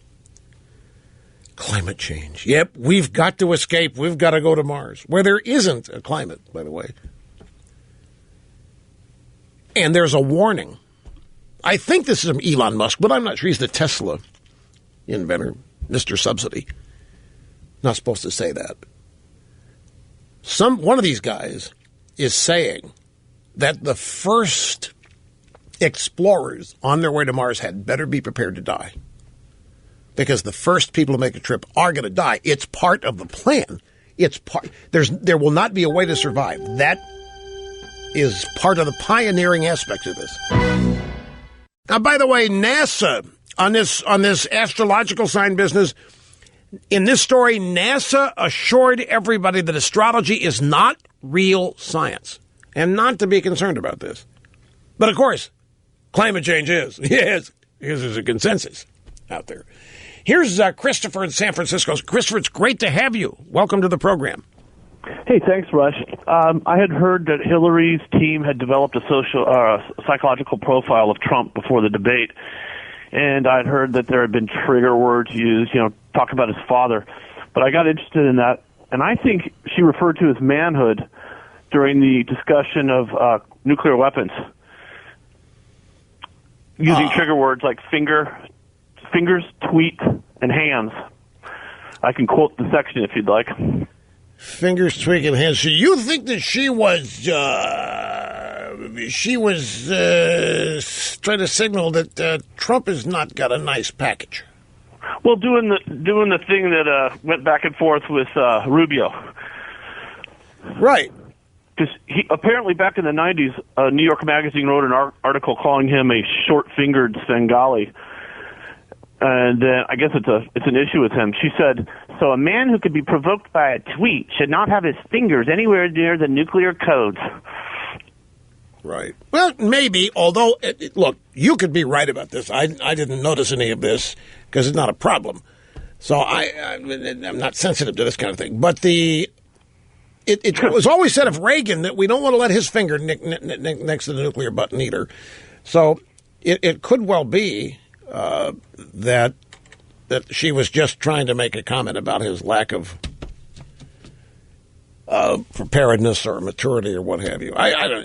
Climate change. Yep, we've got to escape. We've got to go to Mars, where there isn't a climate, by the way. And there's a warning. I think this is from Elon Musk, but I'm not sure. He's the Tesla inventor, Mr. Subsidy. Not supposed to say that. One of these guys is saying that the first explorers on their way to Mars had better be prepared to die. Because the first people to make a trip are going to die. It's part of the plan. There will not be a way to survive. That is part of the pioneering aspect of this. Now, by the way, NASA, on this astrological sign business, in this story, NASA assured everybody that astrology is not real science and not to be concerned about this. But, of course, climate change is. Yes, there's a consensus out there. Here's Christopher in San Francisco. Christopher, it's great to have you. Welcome to the program. Hey, thanks, Rush. I had heard that Hillary's team had developed a psychological profile of Trump before the debate, and I'd heard that there had been trigger words used, talk about his father. But I got interested in that, and I think she referred to his manhood during the discussion of nuclear weapons, using trigger words like fingers, tweet, and hands. I can quote the section if you'd like. Fingers, tweak, and hands. So you think that she was trying to signal that Trump has not got a nice package? Well, doing the thing that went back and forth with Rubio. Right. Because he apparently back in the 90s, New York Magazine wrote an article calling him a short-fingered Svengali. And I guess it's an issue with him. She said, so a man who could be provoked by a tweet should not have his fingers anywhere near the nuclear codes. Right. Well, maybe, although, look, you could be right about this. I didn't notice any of this because it's not a problem. So I'm not sensitive to this kind of thing. But it was always said of Reagan that we don't want to let his finger next to the nuclear button either. So it could well be that she was just trying to make a comment about his lack of preparedness or maturity or what have you.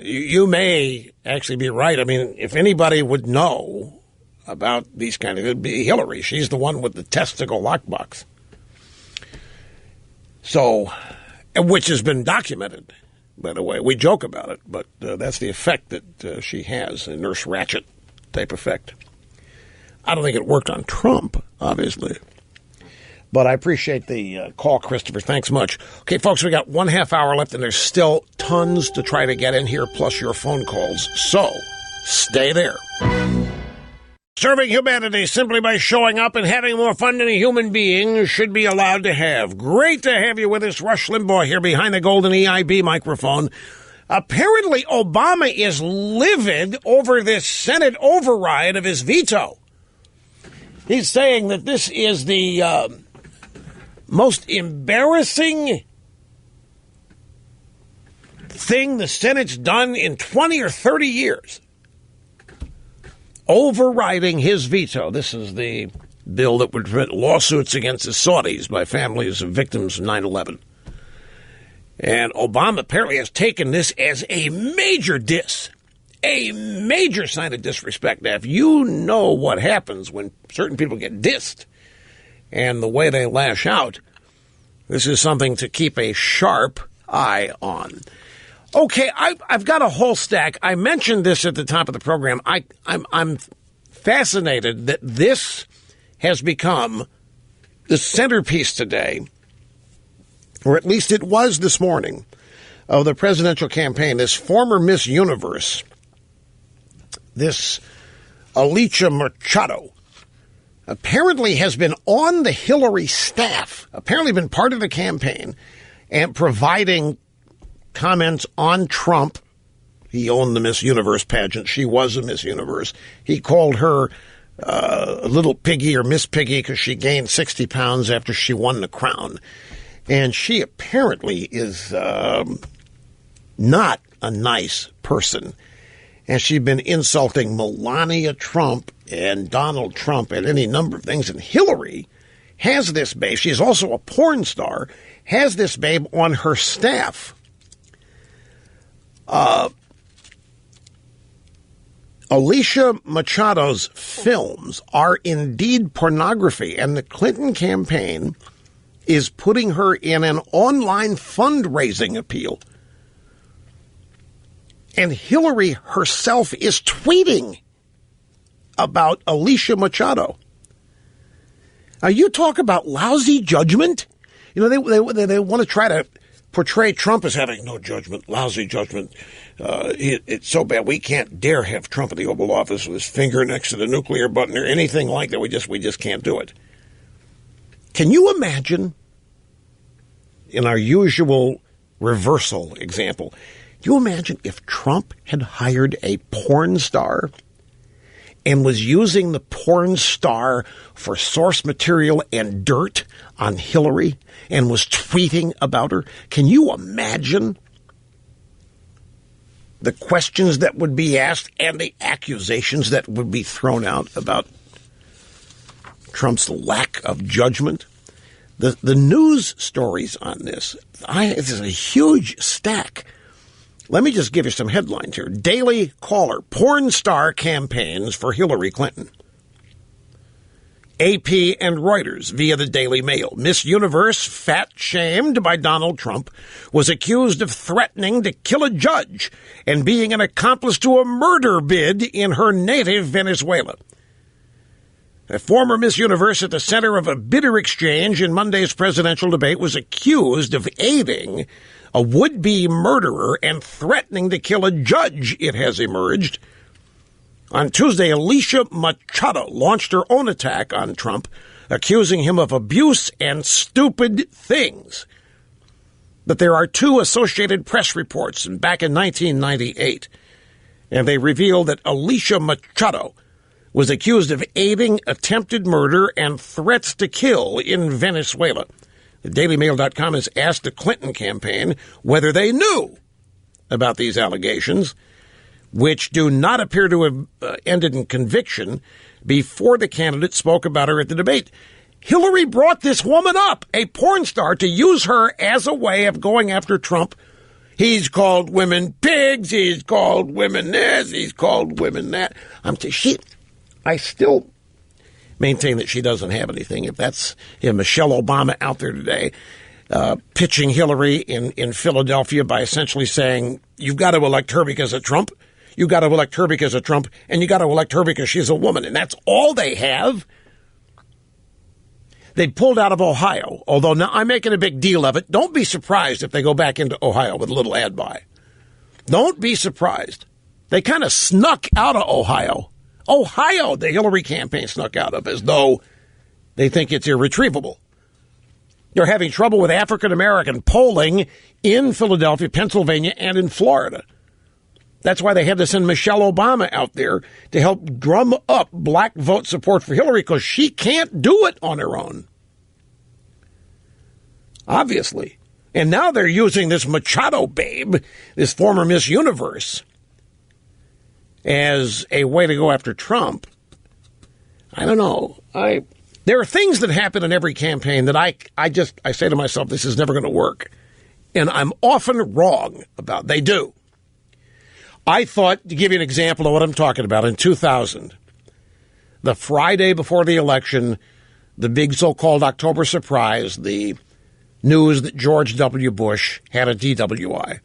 You may actually be right. I mean, if anybody would know about these kind of, it'd be Hillary. She's the one with the testicle lockbox. So, which has been documented, by the way. We joke about it, but that's the effect that she has, a Nurse Ratched type effect. I don't think it worked on Trump, obviously. But I appreciate the call, Christopher. Thanks much. Okay, folks, we got 1/2 hour left, and there's still tons to try to get in here, plus your phone calls. So, stay there. Serving humanity simply by showing up and having more fun than a human being should be allowed to have. Great to have you with us. Rush Limbaugh here behind the golden EIB microphone. Apparently, Obama is livid over this Senate override of his veto. He's saying that this is the most embarrassing thing the Senate's done in 20 or 30 years. Overriding his veto. This is the bill that would prevent lawsuits against the Saudis by families of victims of 9/11. And Obama apparently has taken this as a major diss. A major sign of disrespect. Now, if you know what happens when certain people get dissed and the way they lash out, this is something to keep a sharp eye on. Okay, I've got a whole stack. I mentioned this at the top of the program. I'm fascinated that this has become the centerpiece today, or at least it was this morning, of the presidential campaign, this former Miss Universe, this Alicia Machado, apparently has been on the Hillary staff, apparently been part of the campaign, and providing comments on Trump. He owned the Miss Universe pageant. She was a Miss Universe. He called her Little Piggy or Miss Piggy because she gained 60 pounds after she won the crown. And she apparently is not a nice person. And she'd been insulting Melania Trump and Donald Trump and any number of things. And Hillary has this babe. She's also a porn star, has this babe on her staff. Alicia Machado's films are indeed pornography, and the Clinton campaign is putting her in an online fundraising appeal. And Hillary herself is tweeting about Alicia Machado. Now, you talk about lousy judgment. You know, they want to try to portray Trump as having no judgment, lousy judgment. It's so bad we can't dare have Trump in the Oval Office with his finger next to the nuclear button or anything like that. We just can't do it. Can you imagine, in our usual reversal example, do you imagine if Trump had hired a porn star and was using the porn star for source material and dirt on Hillary and was tweeting about her? Can you imagine the questions that would be asked and the accusations that would be thrown out about Trump's lack of judgment? The news stories on this, this is a huge stack. Let me just give you some headlines here. Daily Caller, porn star campaigns for Hillary Clinton. AP and Reuters via the Daily Mail. Miss Universe, fat-shamed by Donald Trump, was accused of threatening to kill a judge and being an accomplice to a murder bid in her native Venezuela. A former Miss Universe at the center of a bitter exchange in Monday's presidential debate was accused of aiding a would-be murderer and threatening to kill a judge, it has emerged. On Tuesday, Alicia Machado launched her own attack on Trump, accusing him of abuse and stupid things. But there are two Associated Press reports back in 1998, and they reveal that Alicia Machado was accused of aiding attempted murder and threats to kill in Venezuela. The DailyMail.com has asked the Clinton campaign whether they knew about these allegations, which do not appear to have ended in conviction, before the candidate spoke about her at the debate. Hillary brought this woman up, a porn star, to use her as a way of going after Trump. He's called women pigs, he's called women this, he's called women that. I still maintain that she doesn't have anything. If Michelle Obama out there today pitching Hillary in Philadelphia by essentially saying, you've got to elect her because of Trump, you got to elect her because of Trump, and you got to elect her because she's a woman, and that's all they have. They pulled out of Ohio, although now I'm making a big deal of it. Don't be surprised if they go back into Ohio with a little ad buy. Don't be surprised. They kind of snuck out of Ohio. Ohio, the Hillary campaign snuck out of, as though they think it's irretrievable. They're having trouble with African-American polling in Philadelphia, Pennsylvania, and in Florida. That's why they had to send Michelle Obama out there to help drum up black vote support for Hillary, because she can't do it on her own. Obviously. And now they're using this Machado babe, this former Miss Universe, as a way to go after Trump. I don't know. There are things that happen in every campaign that I say to myself, this is never going to work. And I'm often wrong about. They do. I thought, to give you an example of what I'm talking about, in 2000, the Friday before the election, the big so-called October surprise, the news that George W. Bush had a DWI.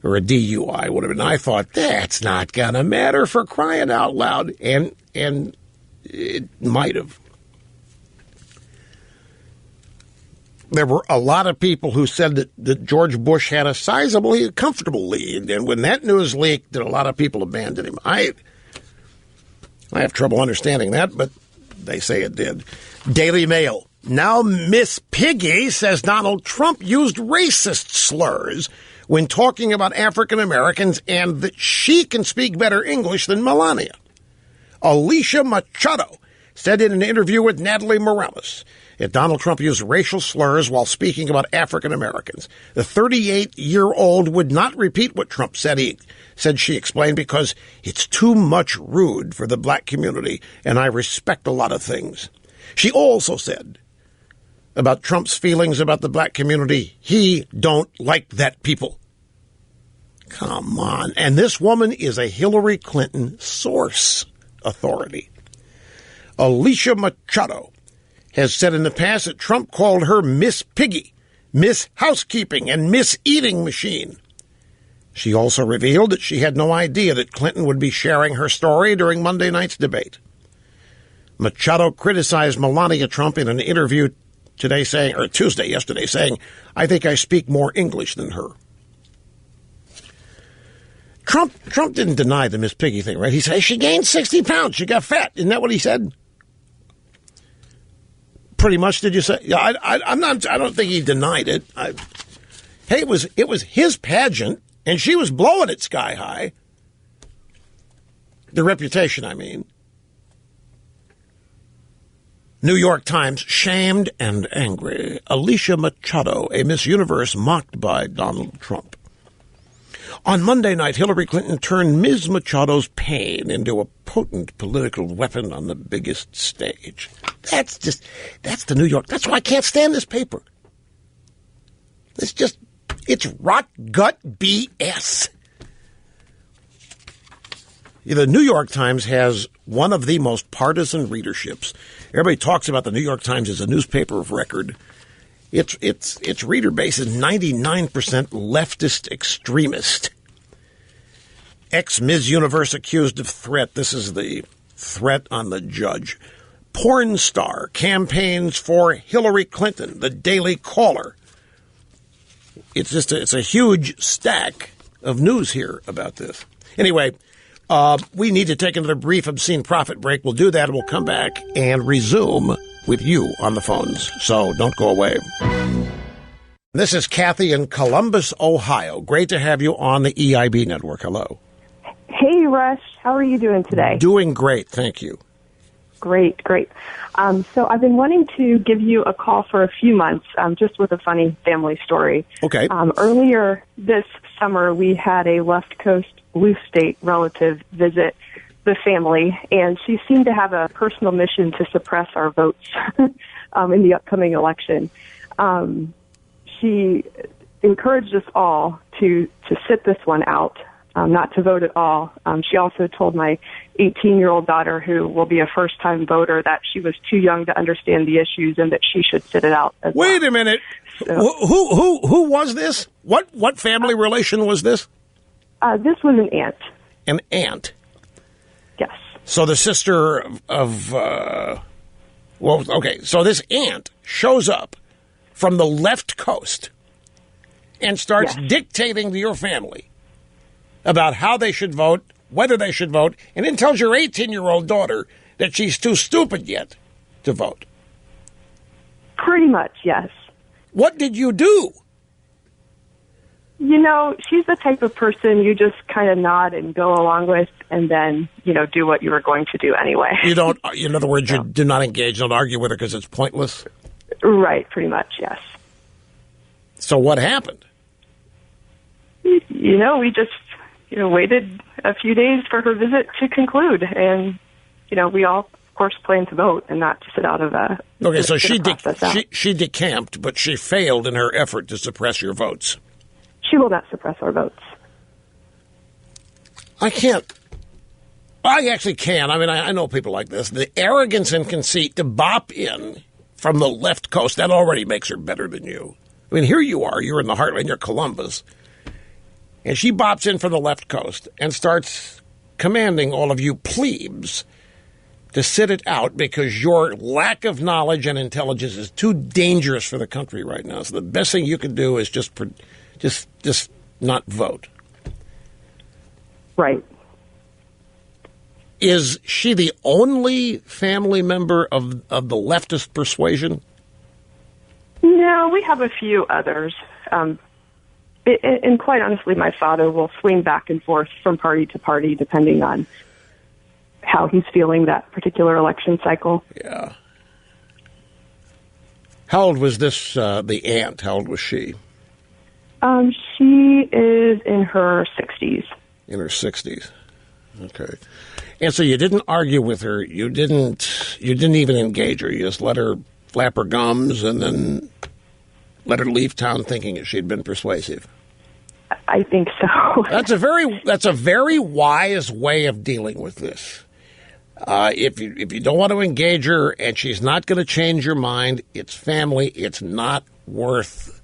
Or a DUI, whatever. And I thought, that's not going to matter, for crying out loud. And it might have. there were a lot of people who said that George Bush had a sizable, comfortable lead. And when that news leaked, a lot of people abandoned him. I have trouble understanding that, but they say it did. Daily Mail. Now Miss Piggy says Donald Trump used racist slurs when talking about African Americans and that she can speak better English than Melania. Alicia Machado said in an interview with Natalie Morales that Donald Trump used racial slurs while speaking about African Americans. The 38-year-old would not repeat what Trump said. She explained, because it's too much rude for the black community, and I respect a lot of things. She also said about Trump's feelings about the black community, he don't like that people. Come on. And this woman is a Hillary Clinton source authority. Alicia Machado has said in the past that Trump called her Miss Piggy, Miss Housekeeping, and Miss Eating Machine. She also revealed that she had no idea that Clinton would be sharing her story during Monday night's debate. Machado criticized Melania Trump in an interview yesterday saying, I think I speak more English than her. Trump didn't deny the Miss Piggy thing, right? He said she gained 60 pounds. She got fat. Isn't that what he said? Pretty much, did you say? Yeah, I don't think he denied it. Hey, it was his pageant, and she was blowing it sky high. The reputation, I mean. New York Times, shamed and angry. Alicia Machado, a Miss Universe mocked by Donald Trump. On Monday night, Hillary Clinton turned Ms. Machado's pain into a potent political weapon on the biggest stage. That's the New York. That's why I can't stand this paper. It's rot gut BS. The New York Times has one of the most partisan readerships. Everybody talks about the New York Times as a newspaper of record. Its reader base is 99% leftist extremist. Ex-Ms. Universe accused of threat. This is the threat on the judge. Porn star campaigns for Hillary Clinton. The Daily Caller. It's a huge stack of news here about this. Anyway, we need to take another brief obscene profit break. We'll do that, and we'll come back and resume with you on the phones. So don't go away. This is Kathy in Columbus, Ohio. Great to have you on the EIB network. Hello. Hey, Rush. How are you doing today? Doing great. Thank you. Great. So I've been wanting to give you a call for a few months, just with a funny family story. Okay. Earlier this summer, we had a left coast blue state relative visit the family, and she seemed to have a personal mission to suppress our votes in the upcoming election. She encouraged us all to sit this one out, not to vote at all. She also told my 18-year-old daughter, who will be a first-time voter, that she was too young to understand the issues and that she should sit it out as well. Wait a minute. So, who was this? What family relation was this? This was an aunt. An aunt? Yes. So the sister of so this aunt shows up from the left coast and starts dictating to your family about how they should vote, whether they should vote, and then tells your 18-year-old daughter that she's too stupid yet to vote. Pretty much, yes. What did you do? You know, she's the type of person you just kind of nod and go along with and then, do what you were going to do anyway. You don't, in other words, you do not engage, don't argue with her because it's pointless? Right, pretty much, yes. So what happened? We just, waited a few days for her visit to conclude. And, we all, of course, plan to vote and not to sit out of a... Okay, so she decamped, but she failed in her effort to suppress your votes. She will not suppress our votes. I can't. I actually can. I mean, I know people like this. The arrogance and conceit to bop in from the left coast, that already makes her better than you. I mean, here you are. You're in the heartland. You're Columbus. And she bops in from the left coast and starts commanding all of you plebes to sit it out because your lack of knowledge and intelligence is too dangerous for the country right now. So the best thing you can do is just not vote. Right. Is she the only family member of the leftist persuasion? No, we have a few others. And quite honestly, my father will swing back and forth from party to party depending on how he's feeling that particular election cycle. Yeah. How old was this, the aunt? How old was she? She is in her 60s. In her 60s. Okay. And so you didn't argue with her. You didn't even engage her. You just let her flap her gums and then let her leave town thinking that she'd been persuasive. I think so. That's a very wise way of dealing with this. If you don't want to engage her and she's not going to change your mind, it's family. It's not worth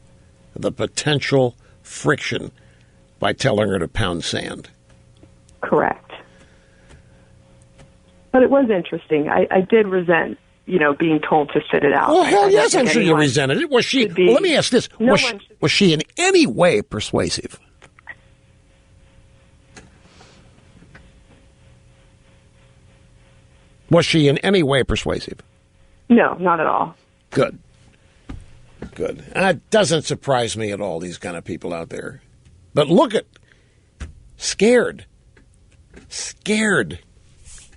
the potential friction by telling her to pound sand. Correct. But it was interesting. I did resent, being told to sit it out. Well, hell yes, I'm sure you resented it. Was she? Well, let me ask this: was she in any way persuasive? Was she in any way persuasive? No, not at all. Good. It doesn't surprise me at all, these kind of people out there. But look at, scared,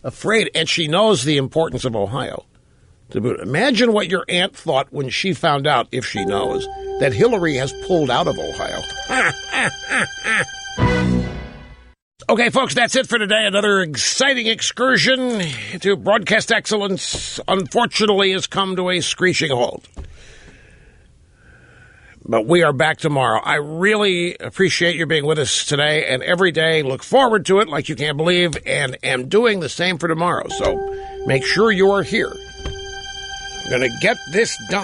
afraid, and she knows the importance of Ohio. Imagine what your aunt thought when she found out, if she knows, that Hillary has pulled out of Ohio. Okay, folks, that's it for today. Another exciting excursion into broadcast excellence, unfortunately, has come to a screeching halt. But we are back tomorrow. I really appreciate you being with us today and every day. Look forward to it like you can't believe, and am doing the same for tomorrow. So make sure you are here. I'm going to get this done.